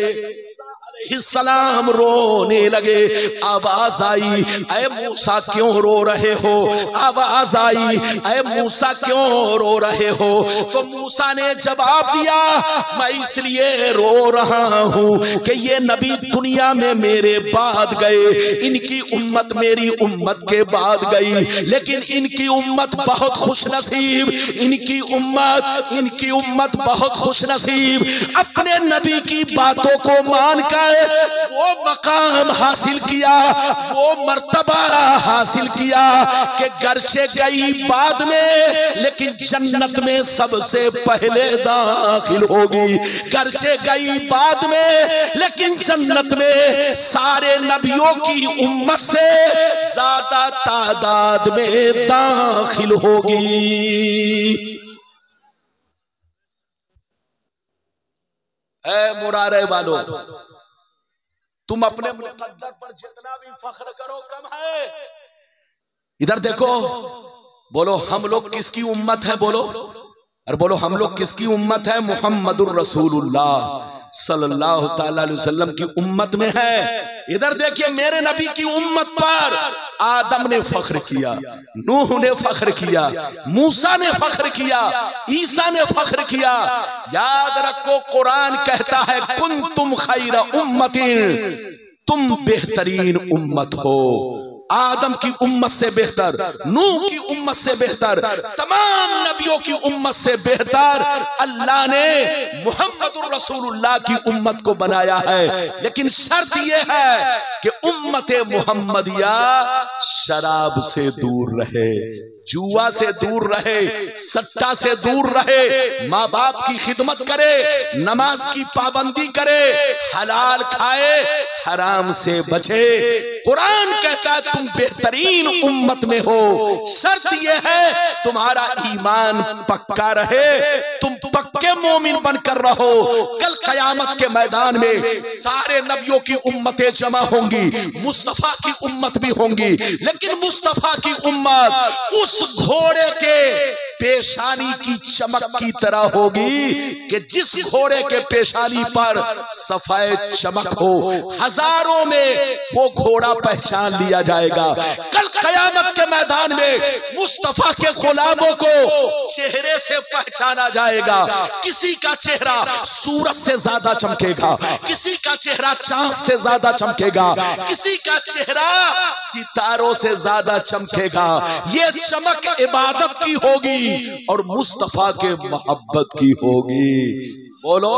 सलाम रोने लगे। आवाज आई ऐ मूसा क्यों रो रहे हो, आवाज आई ऐ मूसा क्यों रो रहे हो। तो मूसा ने जवाब दिया मैं इसलिए रो रहा हूं कि ये नबी दुनिया में मेरे बाद गए, इनकी उम्मत मेरी उम्मत के बाद गई, लेकिन इनकी उम्मत बहुत खुशनसीब, इनकी उम्मत बहुत खुशनसीब, अपने नबी की बातों को मानकर वो मकाम हासिल किया, वो मर्तबा हासिल किया कि गर्चे गई बाद में लेकिन जन्नत में सबसे पहले दाखिल होगी, गर्चे गई बाद में लेकिन जन्नत में सारे नबियों की उम्मत से ज्यादा तादाद में दाखिल होगी। ऐ मुरारे वालों, तुम अपने मुकद्दर पर जितना भी फख्र करो कम है। इधर देखो, बोलो हम लोग किसकी उम्मत है? बोलो, और बोलो हम लोग किसकी उम्मत है? मुहम्मदुर रसूलुल्लाह सल्लल्लाहु ताला अलैहि वसल्लम की उम्मत में है। इधर देखिए, मेरे नबी की उम्मत पर आदम ने फख्र किया, नूह ने फख्र किया, मूसा ने फख्र किया, ईसा ने फख्र किया। याद रखो, कुरान कहता है कुंतुम खैर उम्मतिन, तुम बेहतरीन उम्मत हो। आदम की उम्मत से बेहतर, नूह की उम्मत से बेहतर, तमाम नबियों की उम्मत से बेहतर अल्लाह ने मुहम्मदुर रसूलुल्लाह की उम्मत को बनाया है। लेकिन शर्त यह है कि उम्मत मुहम्मदिया शराब से दूर रहे, जुआ से दूर रहे, सट्टा से दूर रहे, माँ बाप की खिदमत करे, नमाज की पाबंदी करे, हलाल खाए, हराम से बचे। कुरान कहता है तुम बेहतरीन उम्मत में हो। शर्त यह है तुम्हारा ईमान पक्का रहे, तुम पक्के मोमिन बनकर रहो। कल कयामत के मैदान में सारे नबियों की उम्मतें जमा होंगी, मुस्तफा की उम्मत भी होंगी, लेकिन मुस्तफा की उम्मत उस घोड़े के पेशानी की चमक की तरह होगी कि जिस घोड़े के पेशानी पर सफेद चमक हो, हजारों में वो घोड़ा पहचान लिया जाएगा। कल कयामत के मैदान में मुस्तफा के गुलामों को चेहरे से पहचाना जाएगा। किसी का चेहरा सूरज से ज्यादा चमकेगा, किसी का चेहरा चांद से ज्यादा चमकेगा, किसी का चेहरा सितारों से ज्यादा चमकेगा। ये चमक इबादत की होगी और मुस्तफा के मोहब्बत की होगी। बोलो,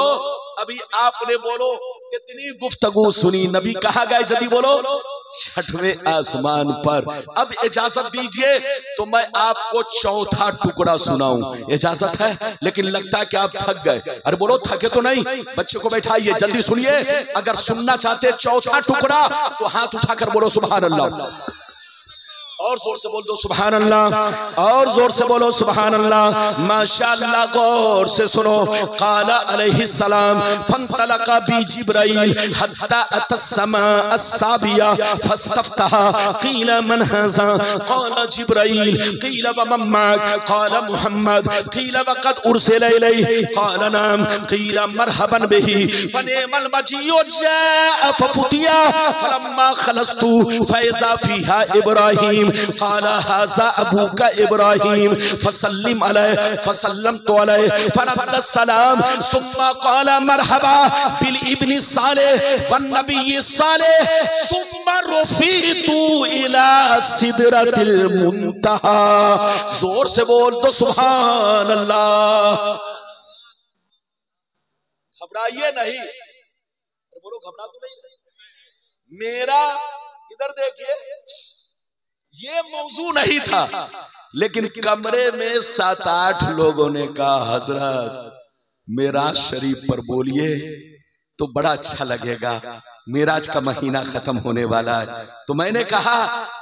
अभी आपने बोलो कितनी गुफ्तगू सुनी, नबी कहाँ गए? जल्दी बोलो, छठवें आसमान पर। अब इजाजत दीजिए तो मैं आपको चौथा टुकड़ा सुनाऊं, इजाजत है? लेकिन लगता है कि आप थक गए। अरे बोलो, थके तो नहीं? बच्चे को बैठाइए, जल्दी सुनिए। अगर सुनना चाहते चौथा टुकड़ा तो हाथ उठाकर बोलो सुभान अल्लाह, और जोर से बोल दो सुभान अल्लाह, और जोर से बोलो सुभान अल्लाह। माशाअल्लाह, गौर से सुनो। काला अलैहिस्सलाम फंतलका बी जिब्राइल हत्ता अतस्समा अस्साबिया फस्तफ्तहा क़ीला मन हाज़ा क़ाला जिब्राइल क़ीला व मन माक क़ाला मुहम्मद क़ीला व क़द उरसिला इलैहि क़ाला नाम क़ीला मरहबन बिही फनिअमल मजीउ जाअ फफुतिया फलम्मा खलस्तु फइज़ा फ़ीहा इब्राहीम क़ाला हाज़ा अबूका इब्राहीम फसल्लिम अलैहि फसल्लमतु अलैहि फरद्द सलाम सुम्मा क़ाला मरहबा बिल इब्नि सालेह वन नबी सालेह सुम्मा रुफ़ीतु इला सिदरतिल मुंतहा। जोर से बोल दो सुभान अल्लाह। घबराइए नहीं, बोलो घबरा तो नहीं। मेरा इधर देखिए, ये मौजू नहीं था, लेकिन कमरे में 7-8 लोगों ने कहा हजरत मेराज शरीफ पर बोलिए तो बड़ा अच्छा लगेगा, मेराज का महीना खत्म होने वाला है। तो मैंने कहा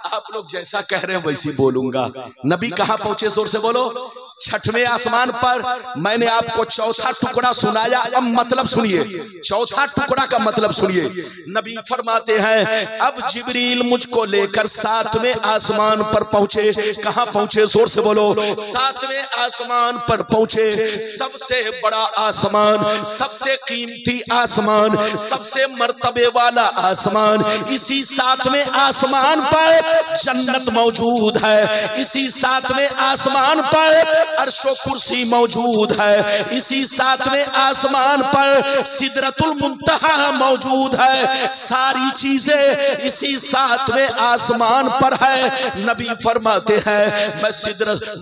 आप लोग जैसा कह रहे हैं वैसी बोलूंगा। नबी कहाँ पहुंचे? जोर से बोलो। छठवें आसमान पर। मैंने आपको चौथा टुकड़ा सुनाया, अब मतलब सुनिए, चौथा टुकड़ा का मतलब सुनिए। नबी फरमाते हैं अब जिब्रील मुझको लेकर 7वें आसमान पर पहुंचे। कहां पहुंचे? जोर से बोलो। 7वें आसमान पर पहुंचे। सबसे बड़ा आसमान, सबसे कीमती आसमान, सबसे मर्तबे वाला आसमान। इसी 7वें आसमान पर जन्नत मौजूद है। इसी 7वें आसमान पर अर्शो कुर्सी मौजूद है। इसी 7वें आसमान पर सिदरतुल मुंतहा मौजूद है। सारी चीजें इसी 7वें आसमान पर है। नबी फरमाते हैं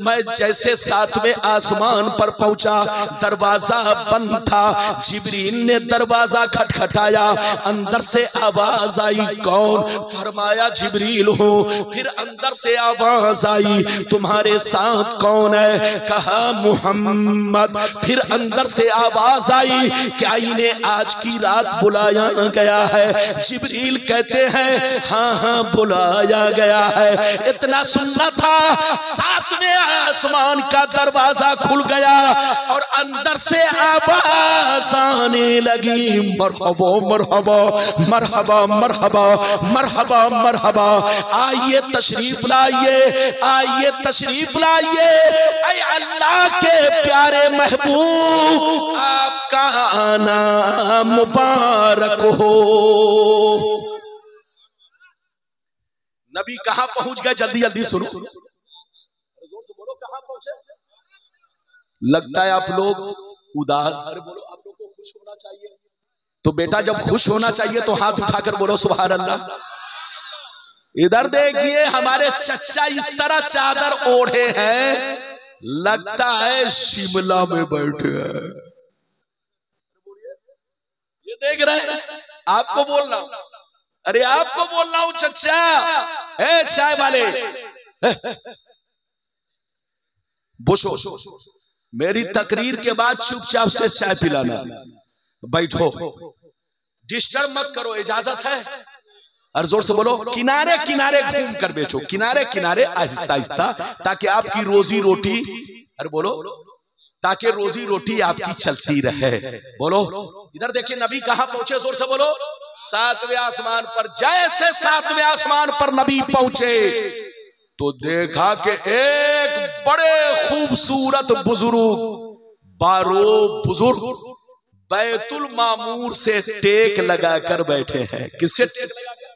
मैं जैसे 7वें आसमान पर पहुंचा, दरवाजा बंद था। जिब्रील ने दरवाजा खटखटाया, अंदर से आवाज आई, कौन? फरमाया जिब्रील हूं। फिर अंदर से आवाज आई, तुम्हारे साथ कौन है? कहा मुहम्मद। फिर अंदर से आवाज आई क्या इन्हें आज की रात बुलाया गया है? जिब्रील कहते हैं हाँ हाँ बुलाया गया है। इतना सुनना था, सातवें आसमान का दरवाजा खुल गया और अंदर से आवाज आने लगी, मरहबा मरहबा मरहबा मरहबा मरहबा मरहबा, आइए तशरीफ लाइए, आइए तशरीफ लाइए, ऐ अल्लाह के प्यारे महबूब आपका आना मुबारक हो। नबी कहां पहुंच गए? जल्दी जल्दी सुनो, जोर से बोलो, कहां पहुंचे? लगता है आप लोग उदास। अरे बोलो, आप लोग को खुश होना चाहिए। तो बेटा जब खुश होना चाहिए तो हाथ उठाकर बोलो सुभान अल्लाह। इधर देखिए, हमारे चच्चा इस तरह चादर ओढ़े हैं, लगता है शिमला में बैठे हैं। ये देख रहे हैं, आपको बोल रहा हूं, अरे आपको बोल रहा हूं चच्चा, ए चाय वाले, बुशो, मेरी तकरीर के बाद चुपचाप से चाय पिलाना, बैठो, डिस्टर्ब मत करो, इजाजत है। और जोर से बोलो, किनारे किनारे घूम कर बेचो, किनारे किनारे आहिस्ता आहिस्ता, ताकि आपकी रोजी रोटी, अरे बोलो, ताकि रोजी रोटी आपकी चलती रहे। बोलो, इधर देखिए नबी कहां पहुंचे? जोर से बोलो, सातवें आसमान पर। जैसे सातवें आसमान पर नबी पहुंचे तो देखा कि एक बड़े खूबसूरत बुजुर्ग, 12 बुजुर्ग बैतुल मामूर से टेक लगाकर बैठे हैं। किससे टेक लगाकर?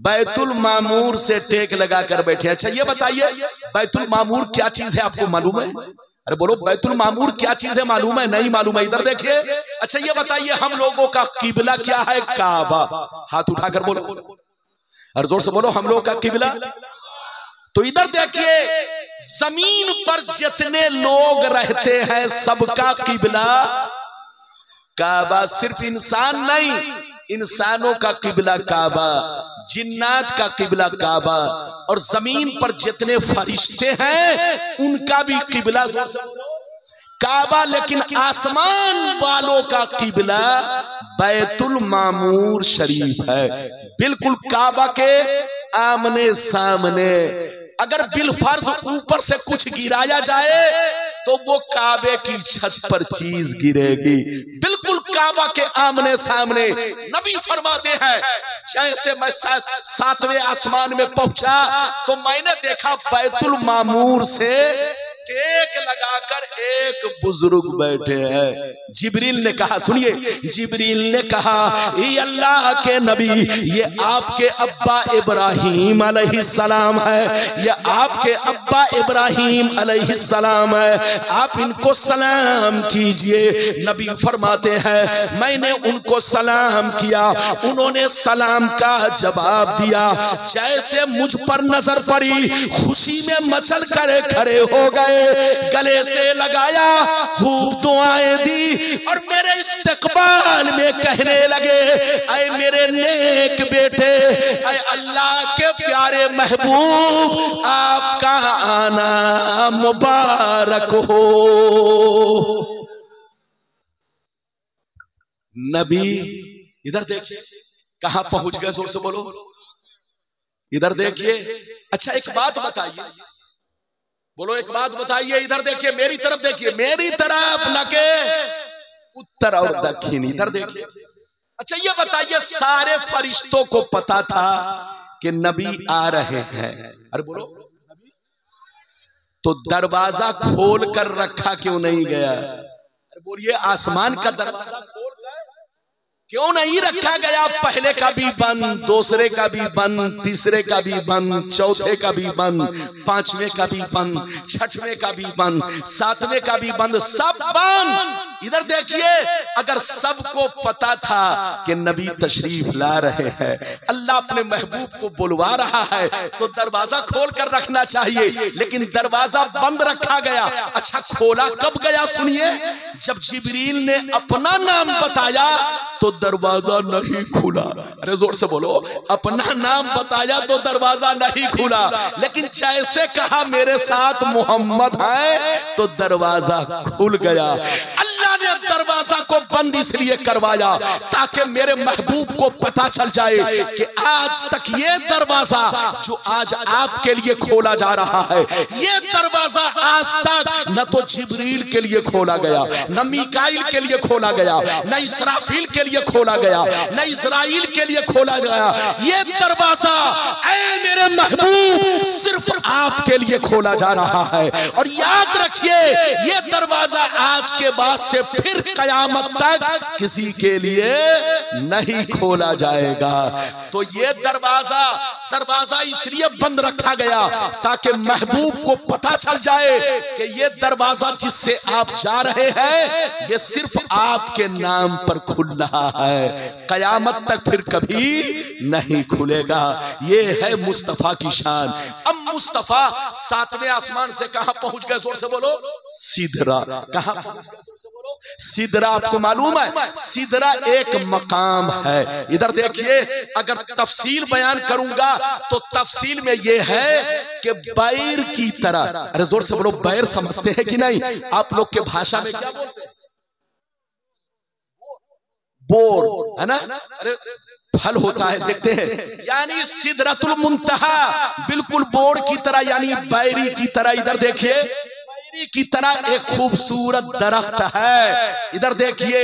बैतुल मामूर से टेक लगाकर बैठे। अच्छा ये बताइए, बैतुल मामूर क्या चीज है, आपको मालूम है? अरे बोलो, बैतुल मामूर क्या चीज है, मालूम है? नहीं मालूम है। इधर देखिए, अच्छा ये बताइए, हम लोगों का किबला क्या है? काबा। हाथ उठाकर बोलो, और जोर से बोलो, हम लोगों का किबला। तो इधर देखिए, जमीन पर जितने लोग रहते हैं सबका किबला काबा। सिर्फ इंसान नहीं, इंसानों का किबला काबा, जिन्नात का किबला काबा, और जमीन पर जितने फरिश्ते हैं उनका भी किबला काबा। लेकिन आसमान वालों का किबला बैतुल मामूर शरीफ है, बिल्कुल काबा के आमने सामने। अगर बिलफर्ज ऊपर से कुछ गिराया जाए तो वो काबे की छत पर चीज गिरेगी, बिल्कुल काबा के आमने सामने। नबी फरमाते हैं, जैसे मैं सातवें आसमान में पहुंचा तो मैंने देखा बैतुल मामूर से टेक लगाकर एक बुजुर्ग बैठे हैं। जिब्रील ने कहा, सुनिए, जिब्रील ने कहा, ये अल्लाह के नबी, ये आपके अब्बा इब्राहिम अलैहिस्सलाम है, ये आपके अब्बा इब्राहिम अलैहिस्सलाम है, आप इनको सलाम कीजिए। नबी फरमाते हैं, मैंने उनको सलाम किया, उन्होंने सलाम का जवाब दिया। जैसे मुझ पर नजर पड़ी, खुशी में मचल कर खड़े हो गए, गले से लगाया, खूब दुआएं दी और मेरे इस्तकबाल में कहने लगे, ऐ मेरे नेक बेटे, ऐ अल्लाह के प्यारे महबूब, आपका आना मुबारक हो। नबी इधर देखिए कहां पहुंच गए, जोर से बोलो, इधर देखिए। अच्छा एक बात बताइए, बोलो एक बात बताइए, इधर देखिए, मेरी तरफ देखिए, मेरी तरफ न के उत्तर और दक्षिण, इधर देखिए। अच्छा ये बताइए, सारे फरिश्तों को पता था कि नबी आ रहे हैं, अरे बोलो, तो दरवाजा खोल कर रखा क्यों नहीं गया? अरे बोलिए, आसमान का दरवाजा खोल कर क्यों नहीं रखा गया? पहले का भी बंद, दूसरे का भी बंद, तीसरे का भी बंद, चौथे का भी बंद, पांचवें का भी बंद, छठवें का भी बंद, सातवें का भी बंद, सब बंद। इधर देखिए, अगर सबको पता था कि नबी तशरीफ ला रहे हैं, अल्लाह अपने महबूब को बुलवा रहा है, तो दरवाजा खोल कर रखना चाहिए, लेकिन दरवाजा बंद रखा गया। अच्छा, खोला कब गया? सुनिए, जब जिब्रील ने अपना नाम बताया तो दरवाजा नहीं खुला। अरे जोर से बोलो, अपना नाम बताया तो दरवाजा नहीं खुला, लेकिन जैसे कहा मेरे साथ मोहम्मद है तो दरवाजा खुल गया। अल्लाह ने दरवाजा को बंद इसलिए करवाया ताकि मेरे महबूब को पता चल जाए कि आज तक ये दरवाजा जो आज आपके लिए खोला जा रहा है, ये दरवाजा आज तक न तो जिब्रील के लिए खोला गया, न मीकाईल के लिए खोला गया, न इसराफील के लिए खोला गया, न इजराइल के लिए खोला गया। ये दरवाजा ऐ मेरे महबूब सिर्फ आपके लिए खोला जा रहा है। और याद रखिए, ये दरवाजा आज के बाद से फिर कयामत तक किसी के लिए नहीं खोला जाएगा। तो ये दरवाजा इसलिए बंद रखा गया ताकि महबूब को पता चल जाए कि ये दरवाजा जिससे आप जा रहे हैं ये सिर्फ आपके नाम पर खुल रहा है, कयामत तक फिर कभी नहीं खुलेगा। ये है मुस्तफा की शान। अब मुस्तफा 7वें आसमान से कहां पहुंच गए? जोर से बोलो, सिदरा। कहां पहुंच गए? जोर से बोलो, सिदरा। आपको मालूम है सिदरा एक मकाम है। इधर देखिए, अगर तफसील बयान करूंगा तो तफसील में ये है कि बैर की तरह। अरे जोर से बोलो, बैर समझते हैं कि नहीं? आप लोग के भाषा में क्या बोलते हैं? बोर है ना? अरे फल होता है, देखते हैं। यानी सिदरतुल मुंतहा बिल्कुल बोर की तरह, यानी बैरी की तरह। इधर देखिए, बैरी की तरह एक खूबसूरत दरख्त है। इधर देखिए,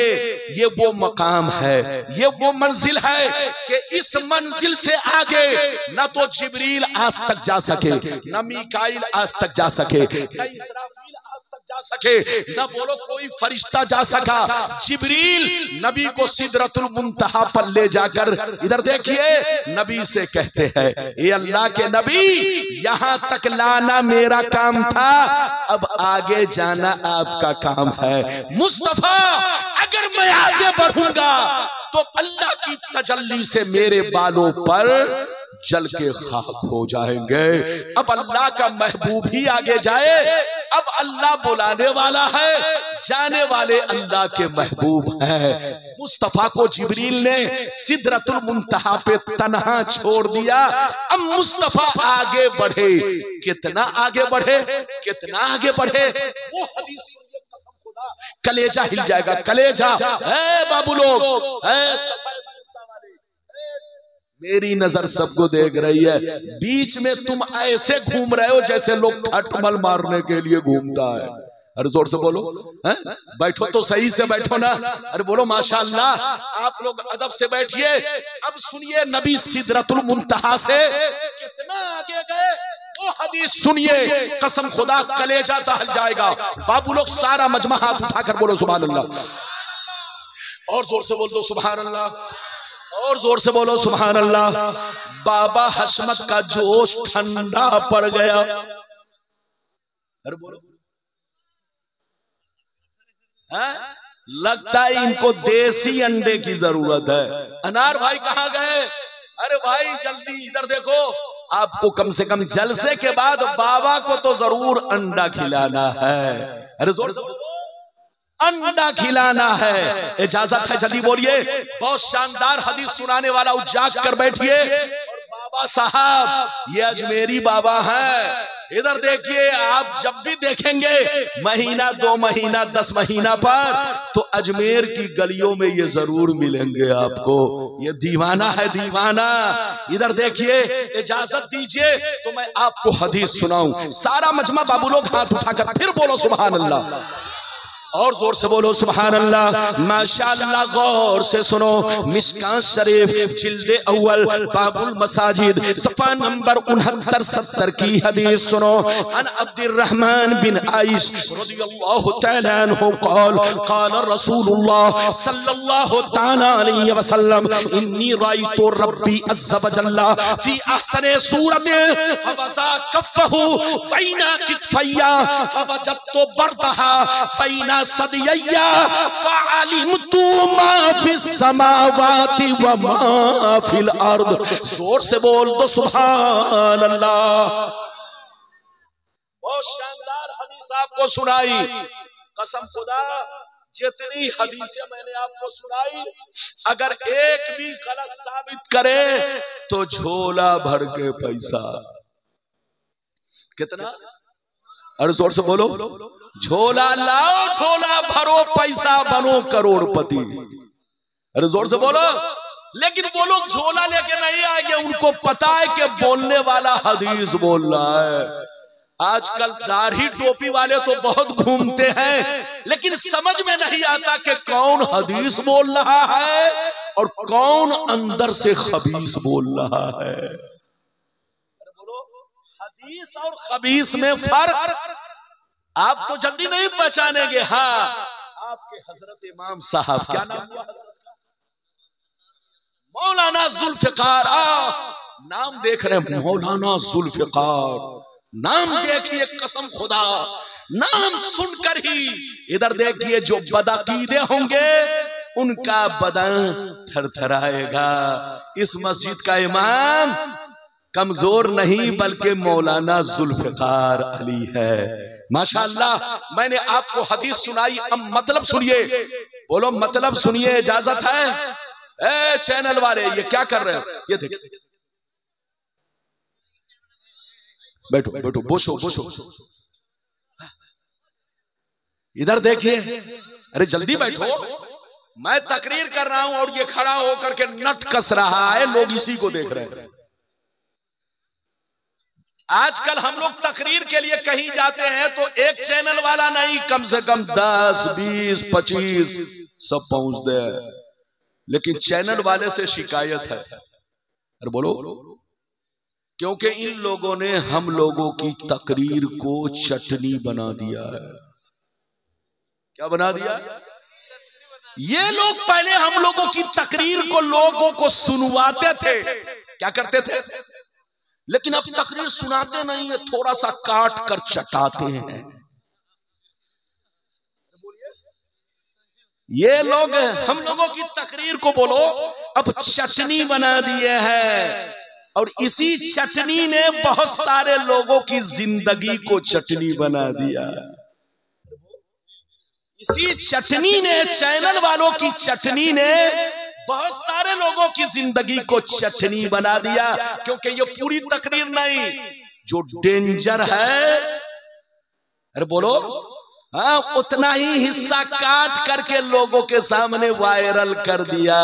ये वो मकाम है, ये वो मंजिल है कि इस मंजिल से आगे न तो जिब्रील आज तक जा सके, न मीकाईल आज तक जा सके, न इसराफील आज तक जा सके, न बोलो कोई फरिश्ता जा सका। जिब्रील नबी को सिदरतुल मुंतहा पर ले जाकर, इधर देखिए, नबी से कहते हैं, ये अल्लाह के नबी, यहां तक लाना मेरा काम था, अब आगे जाना आपका काम है। मुस्तफा, अगर मैं आगे बढ़ूंगा तो अल्लाह की तजल्ली से मेरे बालों पर जल के खाक हो जाएंगे। अब अल्लाह का महबूब ही आगे जाए, अब अल्लाह बुलाने वाला है, जाने वाले अल्लाह के महबूब हैं। मुस्तफा को जिब्रील ने सिदरतुल मुंतहा पे तन्हा छोड़ दिया। अब मुस्तफा आगे बढ़े, कितना आगे बढ़े, कितना आगे बढ़े, वो हदीस सुनिए, कसम खुदा कलेजा हिल जाएगा, कलेजा। बाबू लोग, मेरी नजर सबको देख रही है, बीच में तुम ऐसे घूम रहे हो जैसे लोग खटमल मारने के लिए घूमता है। अरे जोर से बोलो, बैठो तो सही से बैठो ना। अरे बोलो माशाअल्लाह, आप लोग अदब से बैठिए। अब सुनिए, नबी सिदरतुल मुंतहा से कितना आगे गए वो हदीस सुनिए, कसम खुदा कलेजा दहल जाएगा। बाबू लोग सारा मजमा हाथ उठाकर बोलो सुभान अल्लाह, और जोर से बोल दो सुभान अल्लाह, और जोर से बोलो सुभान अल्लाह। बाबा हशमत का जोश ठंडा पड़ गया। अरे बोलो, लगता है इनको देसी अंडे की जरूरत है। अनार भाई कहाँ गए? अरे भाई जल्दी इधर देखो, आपको कम से कम जलसे के बाद बाबा को तो जरूर अंडा खिलाना है। अरे जोर से बोलो, अंडा खिलाना है। इजाजत है, जल्दी बोलिए। बहुत शानदार हदीस सुनाने वाला उजाग कर बैठिए। बाबा साहब ये अजमेरी बाबा हैं। इधर देखिए, आप जब भी देखेंगे महीना 2 महीना 10 महीना पर, तो अजमेर की गलियों में ये जरूर मिलेंगे आपको। ये दीवाना है, दीवाना। इधर देखिए, इजाजत दीजिए तो मैं आपको हदीस सुनाऊं। सारा मजमा बाबू लोग हाथ उठाकर फिर बोलो सुभान अल्लाह, और जोर से बोलो सुभान अल्लाह। माशाअल्लाह, गौर से सुनो। मिशकात शरीफ जिल्दे अव्वल बाबुल मसाजिद सफा नंबर 69-70 की हदीस सुनो। अन अब्दुर्रहमान बिन आइश रदियल्लाहु तआला अन्हु क़ाल क़ाल रसूलुल्लाह सल्लल्लाहु तआला अलैहि वसल्लम इन्नी रायतु रब्बी अज़्ज़ व जल्ला फी अहसनि सूरति फवज़ा कफ़्फ़हु बैना कितफ़ैया फवजदतु बरदहा बैना सदिया फअलिमतु मा फिस समावाति व मा फिल अर्द। जोर से बोल दो सुभान अल्लाह। बहुत शानदार हदीस आपको सुनाई, कसम खुदा जितनी हदीसें मैंने आपको सुनाई अगर एक भी गलत साबित करे तो झोला भर के पैसा। कितना? अरे जोर से बोलो, झोला लाओ, झोला भरो, पैसा बनो करोड़पति। अरे जोर से बोलो। लेकिन वो लोग झोला लेके नहीं आएंगे, उनको पता है कि बोलने वाला हदीस बोल रहा है। आजकल दाढ़ी टोपी वाले तो बहुत घूमते हैं, लेकिन समझ में नहीं आता कि कौन हदीस बोल रहा है और कौन अंदर से खबीस बोल रहा है। अरे बोलो, हदीस और खबीस में फर्क आप तो जल्दी नहीं पहचानेंगे। हाँ, आपके हजरत इमाम साहब, क्या नाम हुआ? मौलाना जुल्फिकार। नाम देख रहे हैं, मौलाना जुल्फिकार। नाम देखिए, कसम खुदा नाम सुनकर ही इधर देखिए जो बदअकीदे होंगे उनका बदन थरथराएगा। इस मस्जिद का इमाम कमजोर नहीं बल्कि मौलाना जुल्फिकार अली है। माशाअल्लाह। मैंने आपको हदीस सुनाई, अब मतलब सुनिए। बोलो मतलब सुनिए, इजाजत है? ए चैनल वाले, ये क्या कर रहे हो? ये देखिए, बैठो बैठो, बोशो बोशो, इधर देखिए। अरे जल्दी बैठो, मैं तकरीर कर रहा हूं और ये खड़ा होकर के नट कस रहा है, लोग इसी को देख रहे हैं। आजकल हम लोग तकरीर के लिए कहीं जाते हैं तो एक चैनल वाला नहीं, कम से कम 10, 20, 25 सब पहुंचते हैं, लेकिन चैनल वाले से शिकायत है। अरे बोलो, क्योंकि इन लोगों ने हम लोगों की तकरीर को चटनी बना दिया है। क्या बना दिया? ये लोग पहले हम लोगों की तकरीर को लोगों को सुनवाते थे, क्या करते थे, लेकिन अब तकरीर सुनाते नहीं है, थोड़ा सा काट कर चटाते हैं। ये लोग हम लोगों की तकरीर को बोलो अब चटनी बना दिए हैं, और इसी चटनी ने बहुत सारे लोगों की जिंदगी को चटनी बना दिया। इसी चटनी ने, चैनल वालों की चटनी ने बहुत सारे लोगों की जिंदगी को चटनी बना दिया। क्योंकि ये पूरी तकरीर नहीं, जो डेंजर है, अरे बोलो, हाँ, उतना ही हिस्सा काट करके लोगों के सामने वायरल कर दिया।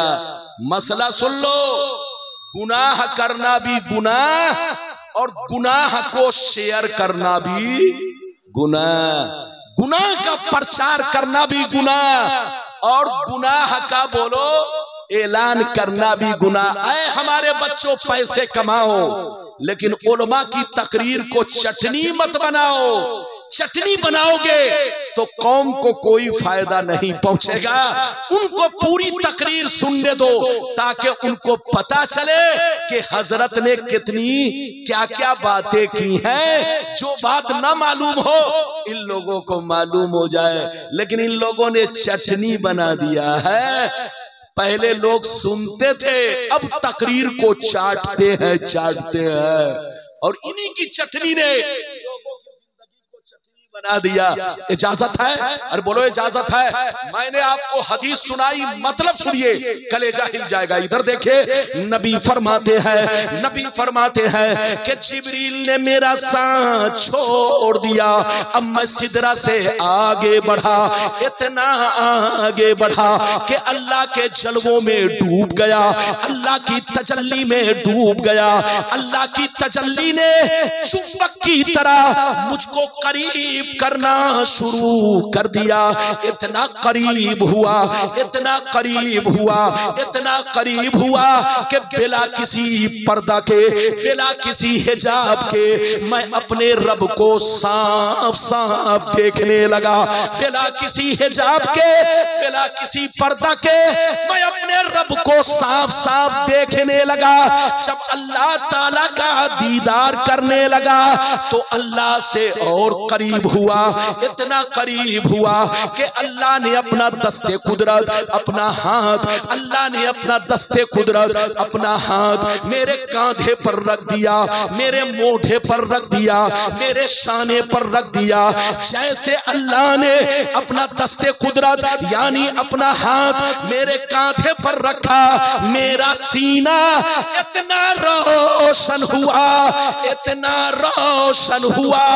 मसला सुन लो, गुनाह करना भी गुनाह और गुनाह को शेयर करना भी गुनाह, गुनाह का प्रचार करना भी गुनाह और गुनाह का बोलो ऐलान करना भी गुनाह। ऐ हमारे बच्चों, पैसे कमाओ लेकिन उलमा की तकरीर को चटनी मत बनाओ। चटनी बनाओगे तो कौम को कोई फायदा नहीं पहुंचेगा। उनको पूरी तकरीर सुनने दो ताकि उनको पता चले कि हजरत ने कितनी क्या क्या बातें की हैं। जो बात ना मालूम हो इन लोगों को मालूम हो जाए, लेकिन इन लोगों ने चटनी बना दिया है। पहले लोग सुनते थे, अब तकरीर को चाटते हैं और इन्हीं की चटनी ने बना दिया। इजाजत है? अरे बोलो इजाजत है। मैंने आपको हदीस सुनाई, मतलब सुनिए, कलेजा हिल जाएगा। इधर देखिए, नबी फरमाते हैं कि जिब्रील ने मेरा साथ छोड़ दिया, अब मैं सिदरा से आगे बढ़ा, इतना आगे बढ़ा कि अल्लाह के जलवों में डूब गया, अल्लाह की तजल्ली में डूब गया। अल्लाह की तजल्ली ने चुंबक की तरह मुझको करीब करना शुरू कर दिया। इतना करीब हुआ, इतना करीब हुआ, इतना करीब हुआ कि बिना किसी पर्दा के, बिना किसी हिजाब के मैं अपने रब को साफ साफ देखने लगा। बिना किसी हिजाब के, बिना किसी पर्दा के मैं अपने रब को साफ साफ देखने लगा। जब अल्लाह ताला का दीदार करने लगा तो अल्लाह से और करीब हुआ, इतना करीब हुआ कि अल्लाह ने अपना दस्ते कुदरत, अपना हाथ, अल्लाह ने अपना दस्ते कुदरत, अपना हाथ मेरे कांधे पर रख दिया, मेरे मोढे पर रख दिया, मेरे शाने पर रख दिया। जैसे अल्लाह ने अपना दस्ते कुदरत यानी अपना हाथ मेरे कांधे पर रखा, मेरा सीना इतना रोशन हुआ, इतना रोशन हुआ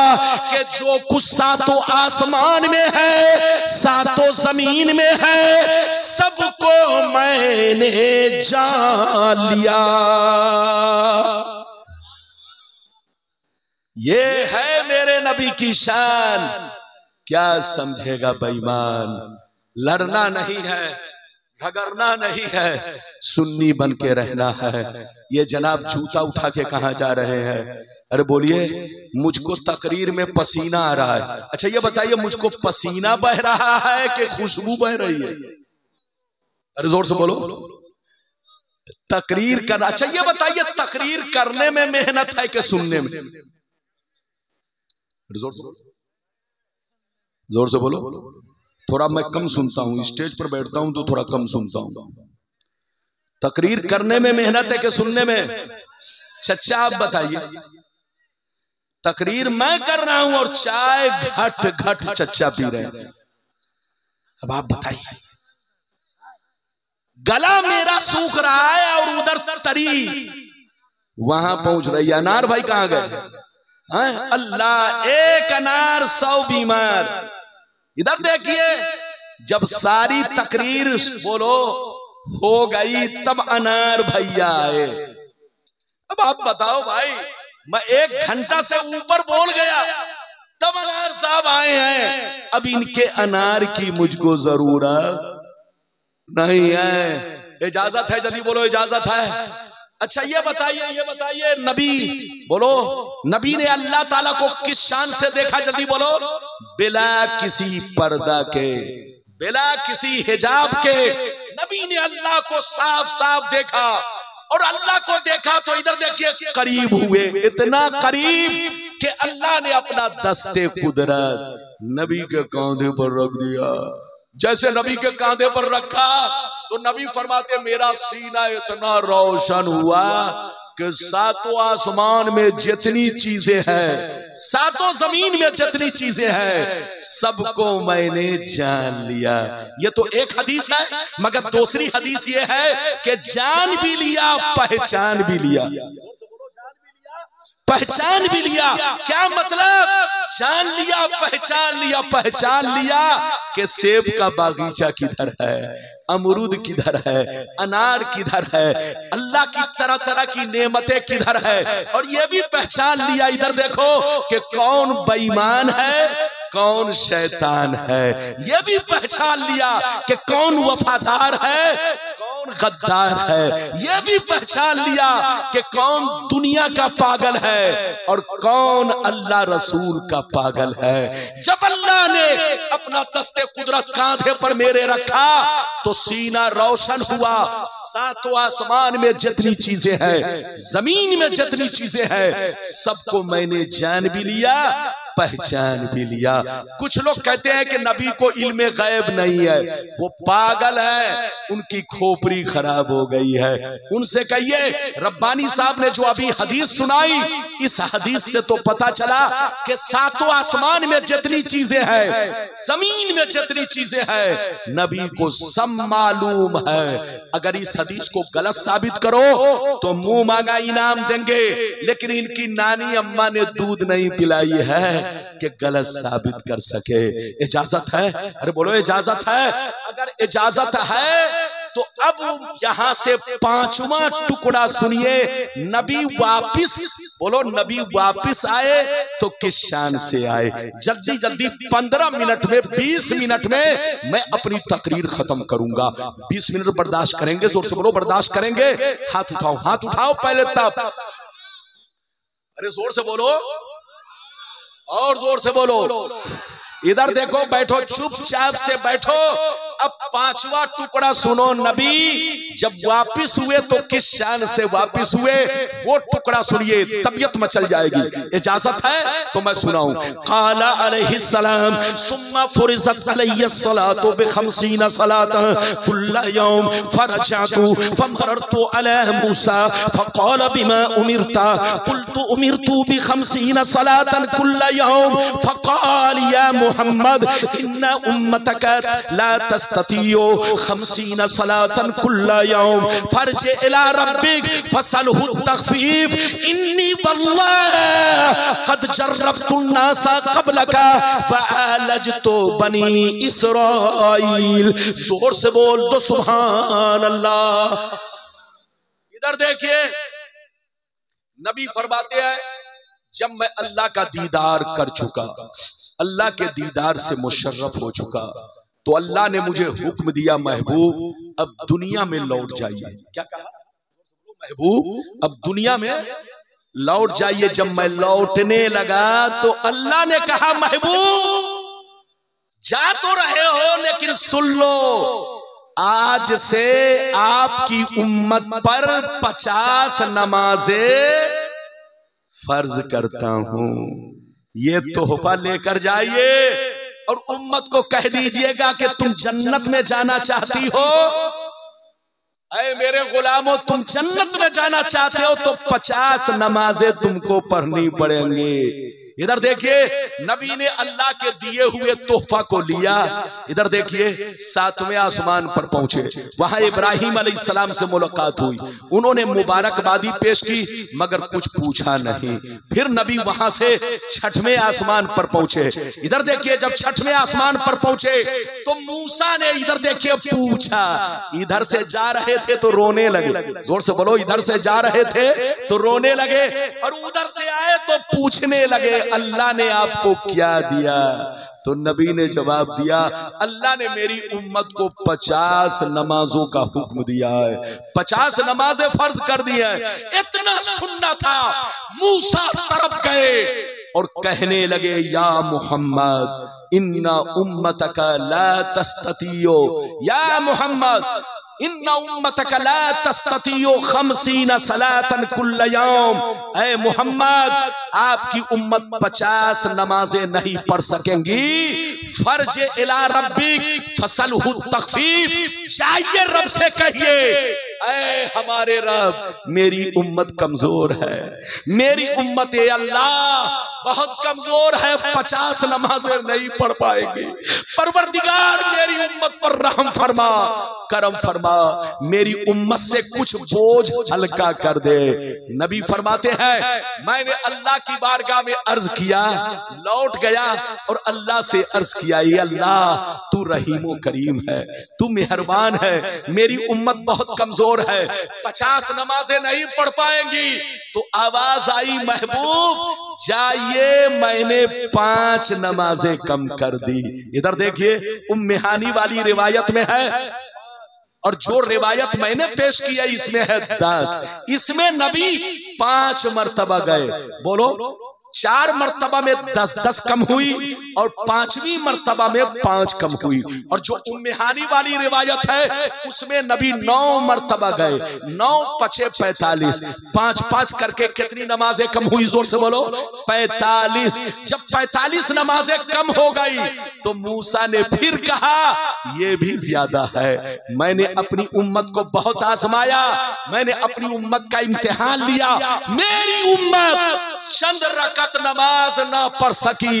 कि जो कुछ सातों आसमान में है, सातों जमीन में है, सबको मैंने जान लिया। ये है मेरे नबी की शान। क्या समझेगा बेईमान? लड़ना नहीं है, झगड़ना नहीं है, सुन्नी बन के रहना है। ये जनाब जूता उठा के कहां जा रहे हैं? अरे बोलिए, मुझको तकरीर में पसीना आ रहा है। अच्छा ये बताइए, मुझको पसीना बह रहा है कि खुशबू बह रही है? अरे जोर से बोलो। तकरीर करना, अच्छा ये बताइए, तकरीर करने में मेहनत है कि सुनने में? जोर से बोलो, जोर से बोलो। थोड़ा मैं कम सुनता हूं, स्टेज पर बैठता हूं तो थोड़ा कम सुनता हूं। तकरीर करने में मेहनत है कि सुनने में? चचा आप बताइए। तकरीर मैं कर रहा हूं और चाय घट घट चचा पी रहे हैं। अब आप बताइए, गला मेरा सूख रहा है और उधर तरी वहां पहुंच रही है। अनार भाई कहां गए? अल्लाह, एक अनार 100 बीमार। इधर देखिए, जब सारी तकरीर बोलो हो गई तब अनार भैया आए। अब आप बताओ भाई, मैं 1 घंटा से ऊपर बोल गया तब अनार साहब आए हैं। अब इनके अनार की मुझको जरूरत नहीं है। इजाजत है? जल्दी बोलो, इजाजत है? अच्छा ये बताइए नबी, बोलो, नबी ने अल्लाह ताला को किस शान से देखा? जल्दी बोलो। बिला किसी पर्दा के, बिला किसी हिजाब के नबी ने अल्लाह को साफ साफ देखा। और अल्लाह को देखा तो इधर देखिए, करीब हुए, इतना करीब कि अल्लाह ने अपना दस्ते कुदरत नबी के कांधे पर रख दिया। जैसे नबी के कांधे पर रखा तो नबी फरमाते, मेरा सीना इतना रोशन हुआ कि सातों आसमान में जितनी चीजें हैं, सातों जमीन में जितनी चीजें हैं, सबको मैंने जान लिया। ये तो एक हदीस है, मगर दूसरी हदीस ये है कि जान भी लिया, पहचान भी लिया। पहचान भी लिया, क्या मतलब? जान लिया, पहचान लिया। पहचान लिया कि सेब का बागीचा किधर है, अमरूद किधर है, अनार किधर है, अल्लाह की तरह तरह की नेमतें किधर है। और ये भी पहचान लिया, इधर देखो, कि कौन बेईमान है, कौन शैतान है। ये भी पहचान लिया कि कौन वफादार है, कौन गद्दार है। ये भी पहचान लिया कि कौन दुनिया का पागल है और कौन अल्लाह रसूल का पागल है। जब अल्लाह ने अपना दस्ते कुदरत कांधे पर मेरे रखा तो सीना रोशन हुआ। सातों आसमान में जितनी चीजें हैं, जमीन में जितनी चीजें हैं, सबको मैंने जान भी लिया, पहचान भी लिया। कुछ लोग कहते हैं कि नबी को इल्मे गैब नहीं है, वो पागल है, उनकी खोपड़ी खराब हो गई है। उनसे कहिए, रब्बानी साहब ने जो अभी हदीस सुनाई, इस हदीस से तो पता चला कि सातों आसमान में जितनी चीजें हैं, जमीन में जितनी चीजें हैं, नबी को सब मालूम है। अगर इस हदीस को गलत साबित करो तो मुंह मांगा इनाम देंगे, लेकिन इनकी नानी अम्मा ने दूध नहीं पिलाई है कि गलत साबित कर सके। इजाजत है? अरे बोलो, इजाजत है? अगर इजाजत है तो अब यहां से 5वां टुकड़ा सुनिए। नबी वापिस, बोलो, नबी वापिस आए तो किस शान से आए। जल्दी जल्दी 15 मिनट में, 20 मिनट में मैं अपनी तकरीर खत्म करूंगा। 20 मिनट बर्दाश्त करेंगे? जोर से बोलो, बर्दाश्त करेंगे? हाथ उठाओ, हाथ उठाओ पहले तब। अरे जोर से बोलो, और जोर से बोलो। इधर देखो, बैठो, चुपचाप से बैठो। अब पांचवा टुकड़ा सुनो। नबी जब वापिस हुए तो किस शान से वापिस हुए वो टुकड़ा सुनिए, तबीयत मचल जाएगी। इजाजत है तो मैं सुनाऊं। काला अलैहिस्सलाम सुम्मा फुरिज़त अलैहिस्सलातु बिखमसीना सलातन कुल्ला यौम फरजअतु फमररतु अला मूसा फक़ाल बिमा उमिरता कुल्तु उमिरतु बिखमसीना सलातन कुल्ला यौम फक़ाल या मुहम्मद इन्ना उम्मतक ला तस्ततियो खमसीना सलातन कुल्ला यौम फरजे इला रब्बिक फसलहु तखफीफ इन्नी वल्लाह कद जर्रबतुन नासा क़ब्लका वअलजतु बनी इसराइल। जोर से बोल दो सुभान अल्लाह। इधर देखिए नबी फरमाते हैं जब मैं अल्लाह का दीदार कर चुका, अल्लाह के दीदार से मुशर्रफ हो चुका, तो अल्लाह ने मुझे हुक्म दिया महबूब अब दुनिया में लौट जाइए। क्या कहा? महबूब अब दुनिया में लौट जाइए। जब मैं लौटने लगा तो अल्लाह ने कहा महबूब जा तो रहे हो लेकिन सुन लो, आज से आपकी उम्मत पर 50 नमाजें फर्ज करता हूं, ये तोहफा लेकर जाइए और उम्मत को कह दीजिएगा कि तुम जन्नत में जाना चाहती हो। ऐ मेरे गुलामों, तुम जन्नत में जाना चाहते हो तो 50 नमाजें तुमको पढ़नी पड़ेंगी। इधर देखिए नबी ने अल्लाह के दिए हुए तोहफा को लिया। इधर देखिए 7वें आसमान पर पहुंचे, वहां इब्राहिम अलैहिस्सलाम से मुलाकात हुई, उन्होंने मुबारकबादी पेश की मगर कुछ पूछा नहीं। फिर नबी वहां से 6वें आसमान पर पहुंचे। इधर देखिए जब 6वें आसमान पर पहुंचे तो मूसा ने इधर देखिए पूछा, इधर से जा रहे थे तो रोने लगे। जोर से बोलो, इधर से जा रहे थे तो रोने लगे और उधर से आए तो पूछने लगे अल्लाह ने आपको क्या दिया? तो नबी ने जवाब दिया अल्लाह ने मेरी उम्मत को 50 नमाजों का हुक्म दिया है, 50 नमाजें फर्ज कर दी है। इतना सुनना था, मूसा तरफ गए और कहने लगे या मुहम्मद इन्ना उम्मतक ला तस्ततियो, या मुहम्मद इन्ना उम्मतक ला तस्ततियो खमसीना सलातन कुल्ल यौम। ऐ मुहम्मद आपकी उम्मत 50 नमाजें नहीं पढ़ सकेंगी। फर्ज इला रब्बिक फसलहु तखफीफ, जाइए रब से कहिए ऐ हमारे रब मेरी उम्मत कमजोर है, मेरी उम्मत अल्लाह बहुत कमजोर है, 50 नमाजें नहीं पढ़ पाएगी। परवरदिगार मेरी उम्मत पर रहम फरमा, करम फरमा, मेरी उम्मत से कुछ बोझ हल्का कर दे। नबी फरमाते हैं मैंने अल्लाह की बारगाह में अर्ज किया, लौट गया और अल्लाह से अर्ज किया ये अल्लाह तू रहीम करीम है, तू मेहरबान है, मेरी उम्मत बहुत कमजोर है, 50 नमाजें नहीं पढ़ पाएंगी। तो आवाज आई महबूब जाइए मैंने 5 नमाजें कम कर दी। इधर देखिए उम्मे हानी वाली रिवायत में है और जो रिवायत मैंने पेश की है इसमें है 10, इसमें नबी 5 मर्तबा गए। बोलो 4 मर्तबा में 10-10 कम हुई और 5वीं मर्तबा में 5 कम हुई। और जो उम्मे हानी वाली रिवायत है उसमें नबी 9 मर्तबा गए, 9-5-45, 5-5 करके कितनी नमाजें कम हुई? जोर से बोलो 45। जब 45 नमाजें कम हो गई तो मूसा ने फिर कहा ये भी ज्यादा है, मैंने अपनी उम्मत को बहुत आजमाया, मैंने अपनी उम्मत का इम्तिहान लिया, मेरी उम्मत चंद रकत नमाज ना पढ़ सकी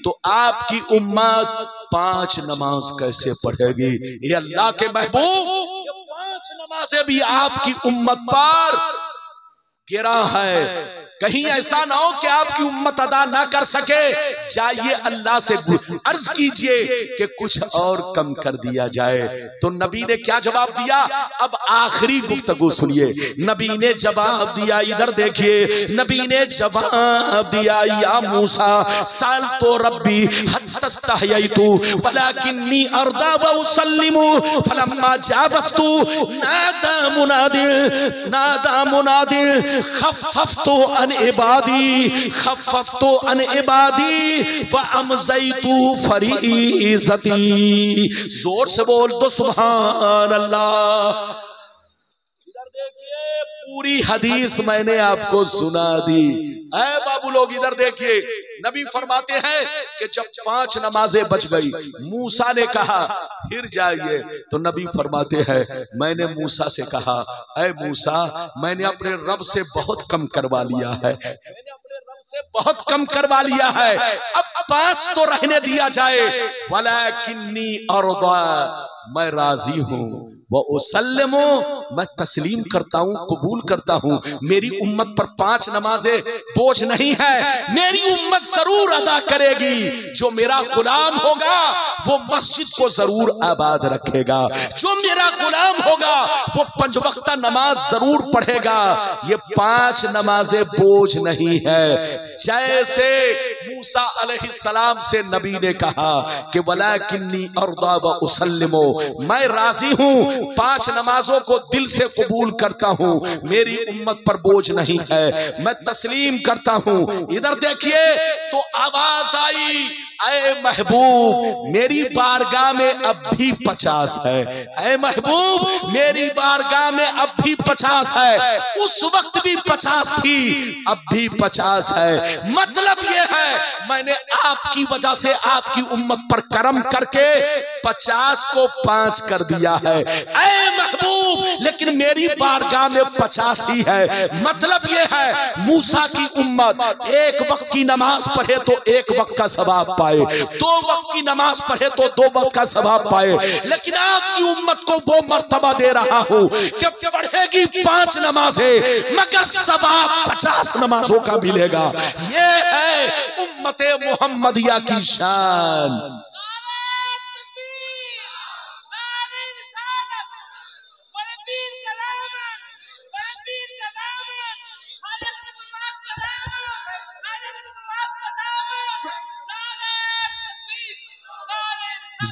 तो आपकी उम्मत 5 नमाज कैसे पढ़ेगी? ये अल्लाह के महबूब 5 नमाजें भी आपकी उम्मत पर गिरा है। कहीं ऐसा ना हो कि आपकी उम्मत अदा ना कर सके, जाइए अल्लाह से अर्ज कीजिए कि कुछ और कम कर दिया जाए। तो नबी ने क्या जवाब दिया? अब आखिरी गुफ्तगू सुनिए। नबी ने जवाब दिया, इधर देखिए नबी ने जवाब दिया या मूसा साल तो रब्बी हत्तस्तहयतु वलाकिन्नी अर्दा व उसल्लिमु फलम्मा जावस्तु नादा मुनादिल खफ़फ़तु अन इबादी खफ़फ़्तु अन इबादी व अमज़यतु फरीज़ती। जोर से बोल दो सुभान अल्लाह। पूरी हदीस मैंने आपको सुना दी। ऐ बाबू लोग इधर देखिए, नबी फरमाते हैं कि जब 5 नमाजें बच गई, मूसा ने कहा फिर जाइए, तो नबी फरमाते हैं मैंने मूसा से कहा, ऐ मूसा मैंने अपने रब से बहुत कम करवा लिया है, मैंने अपने रब से बहुत कम करवा लिया है, अब 5 तो रहने दिया जाए। वलाकिन्नी अर्दा, मैं राजी हूँ, वो उसल्लिमो, मैं तस्लीम करता हूँ, कबूल करता हूँ। मेरी उम्मत पर 5 नमाजें बोझ नहीं है, मेरी उम्मत जरूर अदा करेगी। जो मेरा गुलाम होगा वो मस्जिद को जरूर आबाद रखेगा, जो मेरा गुलाम होगा वो 5 वक्ता नमाज जरूर पढ़ेगा। ये 5 नमाजें बोझ नहीं है। जैसे मूसा अलैहिस्सलाम से नबी ने कहा कि वलाकिन्नी अर्दा व उसल्लिमो, मैं राजी हूँ, 5 नमाजों को दिल से कबूल करता हूँ, मेरी उम्मत पर बोझ नहीं है, मैं तस्लीम करता हूँ। इधर देखिए तो आवाज आई, ऐ महबूब मेरी बारगाह में अब भी 50 है, ऐ महबूब मेरी बारगाह में अब भी 50 है। उस वक्त भी 50 थी, अब भी 50 है। मतलब ये है मैंने आपकी वजह से आपकी उम्मत पर करम करके 50 को 5 कर दिया है, ऐ महबूब लेकिन मेरी बारगाह में 50 ही है। मतलब ये है मूसा की उम्मत एक वक्त की नमाज पढ़े तो 1 वक्त का सवाब पाए, 2 वक्त की नमाज पढ़े तो 2 वक्त का सवाब पाए, लेकिन आपकी उम्मत को वो मर्तबा दे रहा हूं कि पढ़ेगी 5 नमाजें मगर सवाब 50 नमाजों का मिलेगा। ये है उम्मते मुहम्मदिया की शान।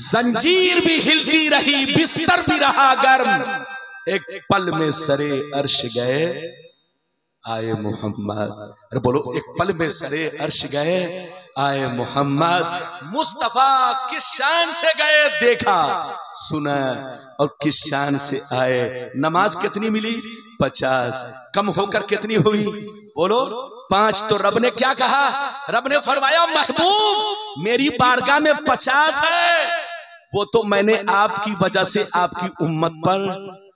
जंजीर भी हिलती रही, बिस्तर भी रहा गर्म, एक पल में सरे अर्श गए आए मोहम्मद। अरे बोलो, एक पल में सरे अर्श गए आए मोहम्मद। मुस्तफा किस शान से गए देखा सुना, और किस शान से आए। नमाज कितनी मिली? 50। कम होकर कितनी हुई? बोलो 5। तो रब ने क्या कहा? रब ने फरमाया महबूब मेरी बारगाह में 50 है, वो तो मैंने आपकी वजह से आपकी उम्मत पर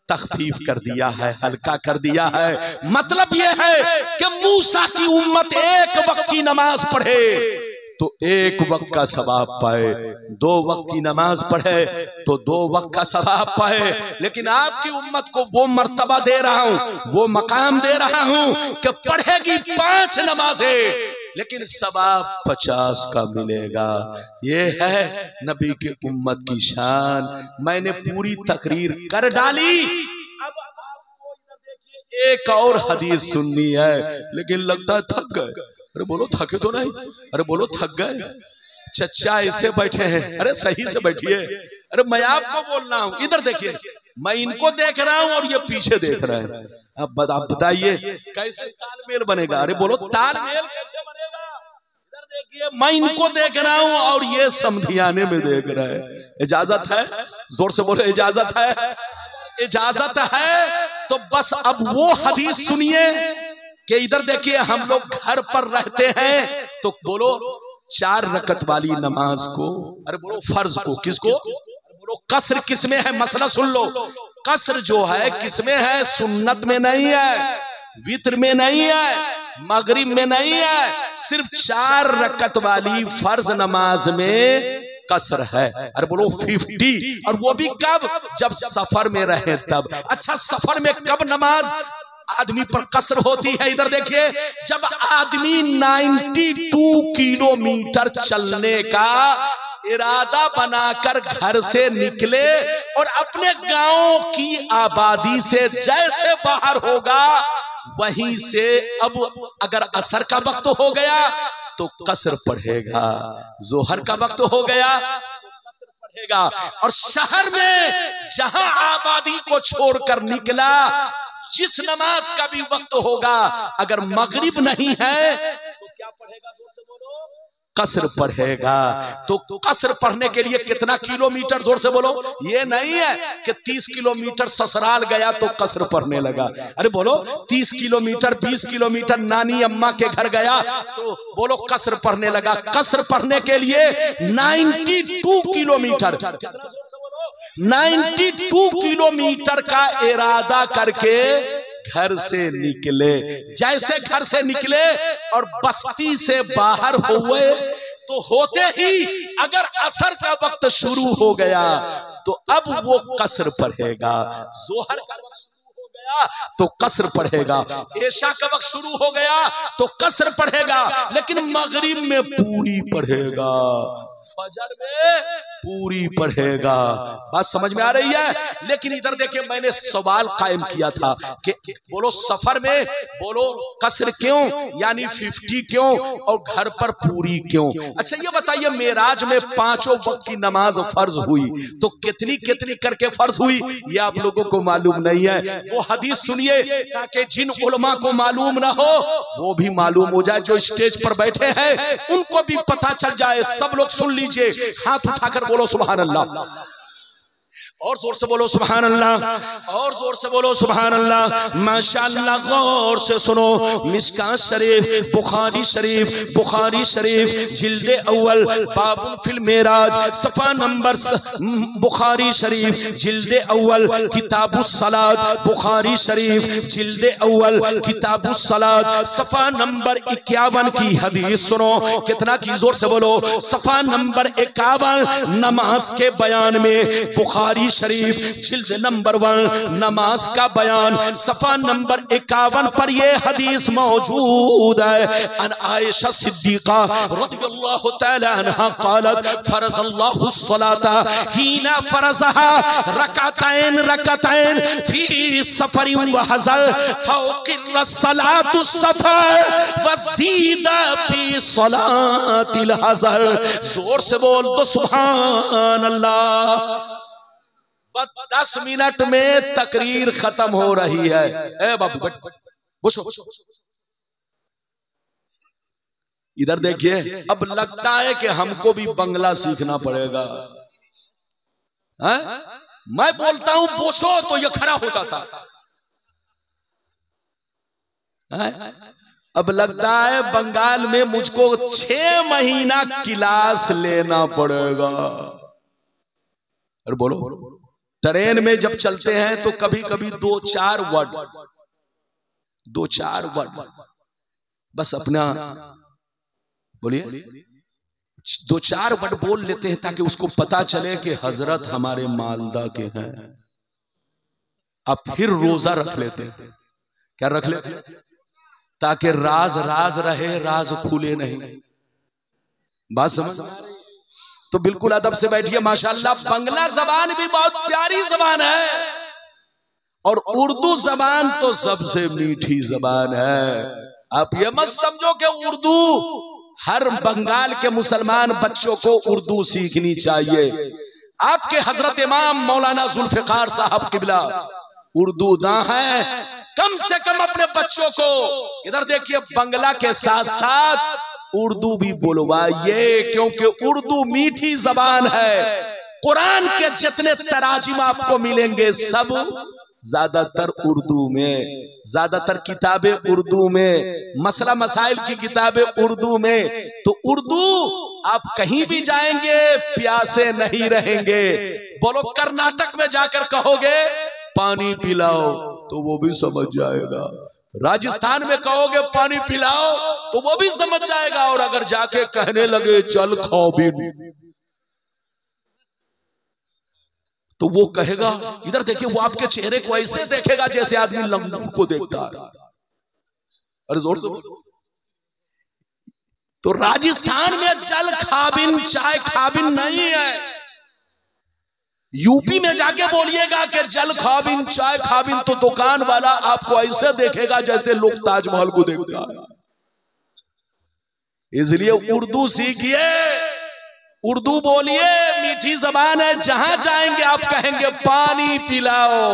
तखफीफ कर दिया है, हल्का कर दिया है। मतलब यह है कि मूसा की उम्मत 1 वक्त की नमाज पढ़े तो 1 वक्त का सवाब पाए, 2 वक्त की नमाज पढ़े तो 2 वक्त का सवाब पाए। लेकिन आपकी उम्मत को वो मर्तबा दे रहा हूं, वो मकाम दे रहा हूं कि पढ़ेगी 5 नमाजें लेकिन सवाब 50 का मिलेगा। ये है नबी की उम्मत की शान। मैंने पूरी तकरीर कर डाली, अब आपको इधर देखिए एक और हदीस सुननी है, लेकिन लगता है थक गए। अरे बोलो थके तो नहीं? अरे बोलो थक गए? चचा ऐसे बैठे हैं, अरे सही से बैठिए। अरे मैं आपको बोल रहा हूँ, इधर देखिए, मैं इनको देख रहा हूँ और ये पीछे देख रहे हैं। अब आप बताइए कैसे तालमेल बनेगा? अरे बोलो तालमेल कैसे बनेगा? इधर देखिए, मैं इनको देख रहा हूँ और ये समधियाने में देख रहे हैं। इजाजत है? जोर से बोलो इजाजत है? इजाजत है तो बस अब वो हदीस सुनिए कि इधर देखिए, हम लोग घर पर रहते हैं तो बोलो 4 रकत वाली नमाज को, अरे बोलो फर्ज को, किसको? बोलो कसर किसमें है? मसला सुन लो, कसर जो है किसमें है? सुन्नत में नहीं है, वित्र में नहीं है, मगरिब में नहीं है, सिर्फ 4 रकत वाली फर्ज नमाज में कसर है। अरे बोलो 50। और वो भी कब? जब सफर में रहे तब। अच्छा सफर में कब नमाज आदमी पर कसर होती है? इधर देखिए, जब आदमी 92 किलोमीटर चलने का इरादा बनाकर घर से निकले और अपने गांव की आबादी से जैसे बाहर होगा वहीं से अब अगर असर का वक्त हो गया तो कसर पढ़ेगा, जोहर का वक्त हो गया तो कसर पढ़ेगा। और शहर में जहां आबादी को छोड़कर निकला जिस नमाज का भी वक्त होगा, अगर मगरिब नहीं है तो क्या पढ़ेगा? जोर से बोलो, कसर पढ़ेगा। तो कसर पढ़ने के लिए कितना किलोमीटर? जोर से बोलो। ये नहीं है कि 30 किलोमीटर ससुराल गया तो कसर पढ़ने लगा। अरे बोलो 30 किलोमीटर 20 किलोमीटर नानी अम्मा के घर गया तो बोलो कसर पढ़ने लगा। कसर पढ़ने के लिए 92 किलोमीटर 92 किलोमीटर का इरादा करके घर से निकले। जैसे घर से निकले और बस्ती से बाहर हुए तो होते ही अगर असर का वक्त शुरू हो गया तो अब वो कसर पढ़ेगा। जोहर का वक्त शुरू हो गया तो कसर पढ़ेगा, ऐशा का वक्त शुरू हो गया तो कसर पढ़ेगा, लेकिन मगरिब में पूरी पढ़ेगा, फजर में पूरी पढ़ेगा। बात समझ में आ रही है? लेकिन इधर देखिए, मैंने सवाल कायम किया था कि बोलो सफर में बोलो कसर क्यों, यानी 50 क्यों, और घर पर पूरी क्यों? अच्छा ये बताइए, मेराज में 5 वक्त की नमाज फर्ज हुई तो कितनी कितनी करके फर्ज हुई, ये आप लोगों को मालूम नहीं है। वो हदीस सुनिए ताकि जिन उलमा को मालूम ना हो वो भी मालूम हो जाए, जो स्टेज पर बैठे हैं उनको भी पता चल जाए। सब लोग सुन लीजिए, हाथ उठाकर बोलो सुभान अल्लाह, और जोर से बोलो सुभान अल्लाह, और जोर से बोलो सुभान अल्लाह। माशाअल्लाह, गौर से सुनो। मिशकात शरीफ, बुखारी शरीफ जिल्दे अव्वल बाबुल फिल मेराज, सफा नंबर बुखारी शरीफ जिल्दे अव्वल किताबुस सलात, बुखारी शरीफ जिल्दे अव्वल किताबुस सलात, सफा नंबर 51 की हदीस सुनो। कितना की? जोर से बोलो। सफा नंबर 51 नमाज के बयान में, बुखारी शरीफ जिल्द नंबर 1 नमाज का बयान, सफा नंबर 51 पर ये हदीस मौजूद है। अन आयशा सिद्दीका रज़ियल्लाहु तआला अन्हा क़ालत फरज़ल्लाहु स्सलाता हीना फरज़हा रकअतैन फी सफरिन व हज़र फौक़िर सलातु सफर व ज़ीदा फी सलातिल हज़र। जोर से बोल दो सुभान अल्लाह। 10 मिनट में तकरीर खत्म हो रही है। ए बाबू बुशो, इधर देखिए, अब लगता है कि हमको भी बंगला सीखना पड़ेगा। मैं बोलता हूं बोशो तो ये खड़ा हो जाता है। अब लगता है बंगाल में मुझको 6 महीना क्लास लेना पड़ेगा। और बोलो, ट्रेन में जब चलते हैं तो कभी कभी 2-4 वर्ड बस अपना बोलिए 2-4 वर्ड बोल लेते हैं ताकि उसको पता चले कि हजरत हमारे मालदा के हैं। अब फिर रोजा रख लेते हैं। क्या रख लेते हैं? ताकि राज रहे, राज खुले नहीं। बात समझ? तो बिल्कुल अदब से बैठिए। माशाअल्लाह, बंगला जबान भी बहुत प्यारी जबान है और उर्दू जबान तो सबसे मीठी जबान है। आप ये मत समझो कि उर्दू, हर बंगाल के मुसलमान बच्चों को उर्दू सीखनी चाहिए। आपके हजरत इमाम मौलाना जुल्फिकार साहब किबला उर्दू दां है। कम से कम अपने बच्चों को इधर देखिए, बंगला के साथ साथ उर्दू भी बोलवाइए, क्योंकि उर्दू मीठी जबान है। कुरान के जितने तराजिम आपको मिलेंगे सब ज्यादातर उर्दू में, ज्यादातर किताबें उर्दू में, मसला मसाइल की किताबें उर्दू में। तो उर्दू आप कहीं भी जाएंगे प्यासे नहीं रहेंगे। बोलो कर्नाटक में जाकर कहोगे पानी पिलाओ तो वो भी समझ जाएगा। राजस्थान में कहोगे पानी पिलाओ तो वो भी समझ जाएगा। और अगर जाके कहने लगे चल खाओ भी, तो वो कहेगा, इधर देखिए, वो आपके चेहरे को ऐसे देखेगा जैसे आदमी लंगूर को देखता है। अरे जोर से। तो राजस्थान में जल खाबिन चाय खाबिन नहीं है। यूपी में जाके बोलिएगा कि जल खाबिन चाय खाबिन, तो दुकान वाला आपको ऐसे देखेगा जैसे लोग ताजमहल को देखता है। इसलिए उर्दू सीखिए, उर्दू बोलिए, मीठी जबान है। जहां जाएंगे आप कहेंगे पानी पिलाओ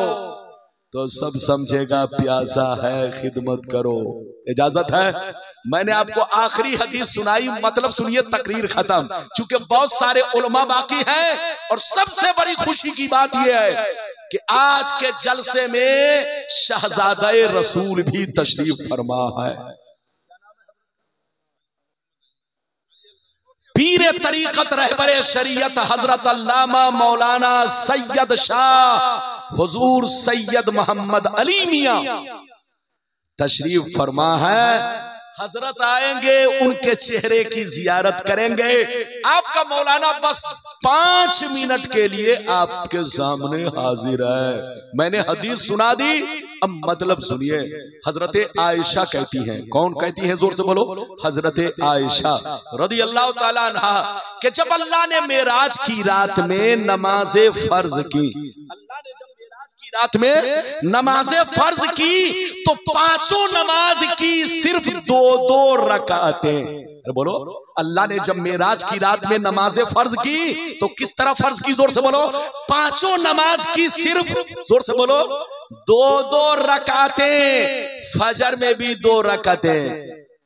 तो सब समझेगा प्यासा है, खिदमत करो। इजाजत है? मैंने आपको आखिरी हदीस सुनाई, मतलब सुनिए, तकरीर खत्म। चूंकि बहुत सारे उलमा बाकी हैं और सबसे बड़ी खुशी की बात यह है कि आज के जलसे में शहजादे रसूल भी तशरीफ फरमा है। पीरे तरीकत रहबरे शरीयत हजरत अल्लामा मौलाना सैयद शाह हुजूर सैयद मोहम्मद अली मियां तशरीफ फरमा है। हजरत आएंगे, उनके चेहरे की जियारत करेंगे। आपका मौलाना बस 5 मिनट के लिए आपके सामने हाजिर है। मैंने हदीस सुना दी, अब मतलब सुनिए। हजरत आयशा कहती हैं, कौन कहती हैं, जोर से बोलो। हजरत आयशा रदी अल्लाह ताला अन्हा कि जब अल्लाह ने मेराज की रात में नमाज़े फर्ज की, अल्लाह ने जब मेराज की रात में नमाज़े फर्ज की तो 5 नमाज की सिर्फ 2-2 रकातें। बोलो, अल्लाह ने जब मेराज की रात में नमाज़े फर्ज की तो किस तरह फर्ज की, जोर से बोलो। 5 नमाज की सिर्फ, जोर से बोलो, 2-2 रकातें। फजर में भी 2 रकातें,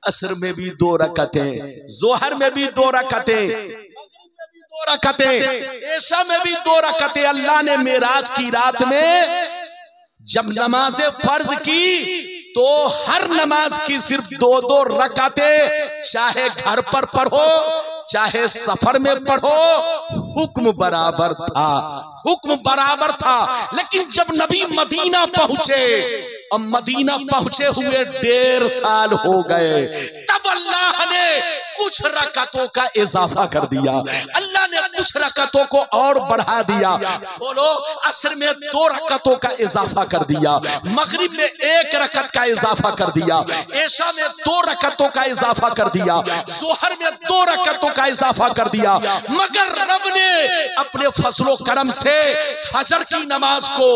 असर में भी 2 रकातें, जोहर में भी 2 रकातें, 2 रकातें, ऐशा में भी 2 रकातें। अल्लाह ने मेराज की रात में जब नमाज़े फर्ज की तो हर नमाज की सिर्फ 2-2 रकातें, चाहे घर पर पढ़ो चाहे सफर में पढ़ो, हुक्म बराबर था, हुक्म बराबर था। लेकिन जब नबी मदीना पहुंचे, अब मदीना पहुंचे हुए 1.5 साल हो गए, तब अल्लाह ने कुछ रकातों का इजाफा कर दिया। अल्लाह ने कुछ रकातों को और बढ़ा दिया। बोलो, असर में 2 रकातों का इजाफा कर दिया, मगरिब में 1 रकत का इजाफा कर दिया, ऐशा में 2 रकातों का इजाफा कर दिया, जोहर में 2 रकातों का इजाफा कर दिया। मगर रब ने अपने फजलो करम से फजर की नमाज को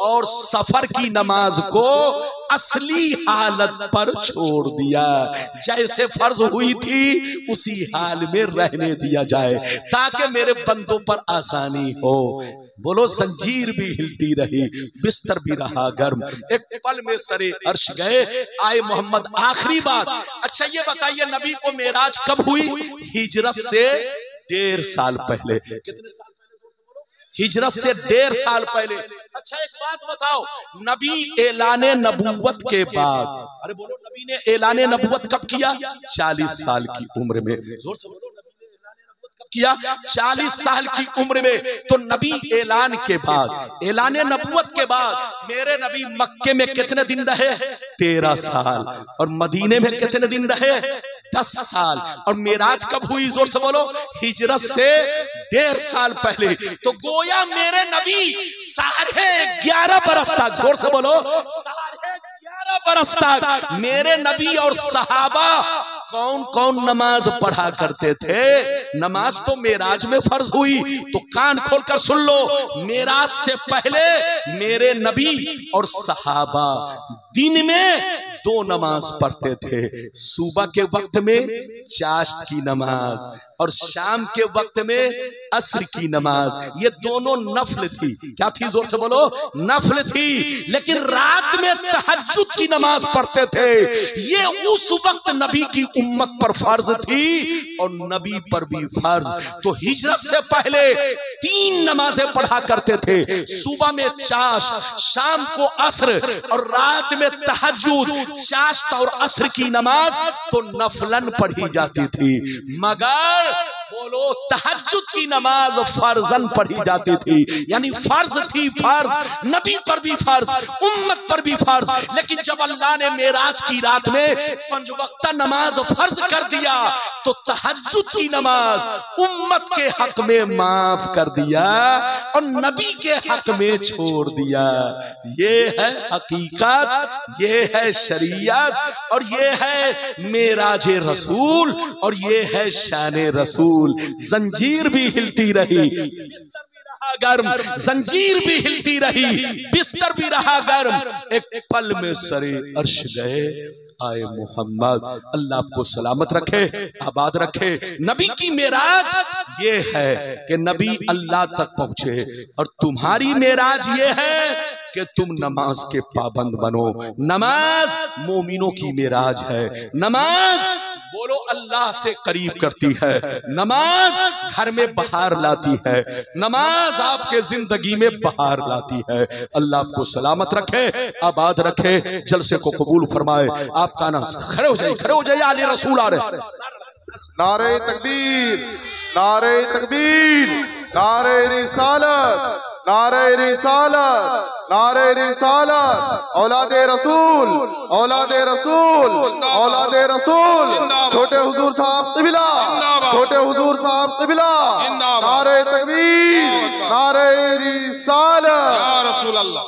और सफर की नमाज को असली हालत पर छोड़ दिया। जैसे फर्ज हुई थी उसी हाल में रहने दिया जाए ताकि मेरे बंदों पर आसानी हो। बोलो, जंजीर भी हिलती रही, बिस्तर भी रहा गर्म, एक पल में सरे अर्श गए, आए मोहम्मद। आखिरी बात, अच्छा ये बताइए, नबी को मेराज कब हुई? हिजरत से 1.5 साल पहले। कितने साल? हिजरत से 1.5 साल पहले। अच्छा एक बात बताओ, नबी ऐलाने नबूवत के बाद, अरे बोलो, नबी ने ऐलाने नबूवत कब किया? 40 साल की उम्र में। जोर से बोलो, नबी ने ऐलाने नबूवत कब किया? 40 साल की उम्र में। तो नबी ऐलान के बाद, ऐलाने नबूवत के बाद मेरे नबी मक्के में कितने दिन रहे? 13 साल। और मदीने में कितने दिन रहे? 10 साल। और मेराज कब हुई? जोर से बोलो। हिजरत से 1.5 साल पहले। तो गोया मेरे नबी 11.5 बरस तक, जोर से बोलो, 11.5 बरस तक मेरे नबी और सहाबा कौन कौन नमाज पढ़ा करते थे? नमाज तो मेराज में फर्ज हुई, तो कान खोलकर सुन लो, मेराज से पहले मेरे नबी और सहाबा दिन में 2 नमाज पढ़ते थे। सुबह के वक्त में चाश्त की नमाज और शाम के वक्त में असर की नमाज। ये दोनों नफल थी। क्या थी? जोर से बोलो। नफल थी। लेकिन रात में तहज्जुद की नमाज पढ़ते थे। ये उस वक्त नबी की उम्मत पर फर्ज थी और नबी पर भी फर्ज। तो हिजरत से पहले 3 नमाजें पढ़ा करते थे, सुबह में चाश्त, शाम को असर और रात में तहज्जुद। चाश्त और असर की नमाज तो नफलन पढ़ी जाती थी, मगर बोलो तहज्जुद की नमाज फर्जन पढ़ी जाती थी। यानी फर्ज थी, फर्ज, नबी पर भी फर्ज, उम्मत पर भी फर्ज। लेकिन जब अल्लाह ने मेराज की रात में 5 वक्ता नमाज फर्ज कर दिया तो तहज्जुद की नमाज उम्मत के हक में माफ कर दिया और नबी के हक में छोड़ दिया। ये है हकीकत, ये है शरीयत और ये है मेराजे रसूल और ये है शाने रसूल। जंजीर भी हिलती रही, बिस्तर भी रहा गर्म, जंजीर भी हिलती रही, बिस्तर भी रहा गर्म। एक पल में सरे अर्श गए, आए मोहम्मद। अल्लाह आपको सलामत रखे, आबाद रखे। नबी की मेराज ये है कि नबी अल्लाह तक पहुंचे और तुम्हारी मेराज ये है कि तुम नमाज के पाबंद बनो। नमाज मोमिनों की मेराज है। नमाज बोलो अल्लाह से करीब करती है। नमाज घर में बहार लाती है। नमाज आपके जिंदगी में बहार लाती है। अल्लाह आपको सलामत रखे, आबाद रखे, जलसे को कबूल फरमाए। आपका ना खड़े हो जाइए, खड़े हो जाइए, आले रसूल आ रहे।
नारे तकबीर, नारे तकबीर, नारे रिसालत, नारे रिसालत, नारे रिसालत। औलादे रसूल, औलादे रसूल, औलादे रसूल। छोटे हुजूर साहब क़िबला, छोटे हुजूर साहब क़िबला। नारे तकबीर, नारे रिसालत, या रसूल अल्लाह।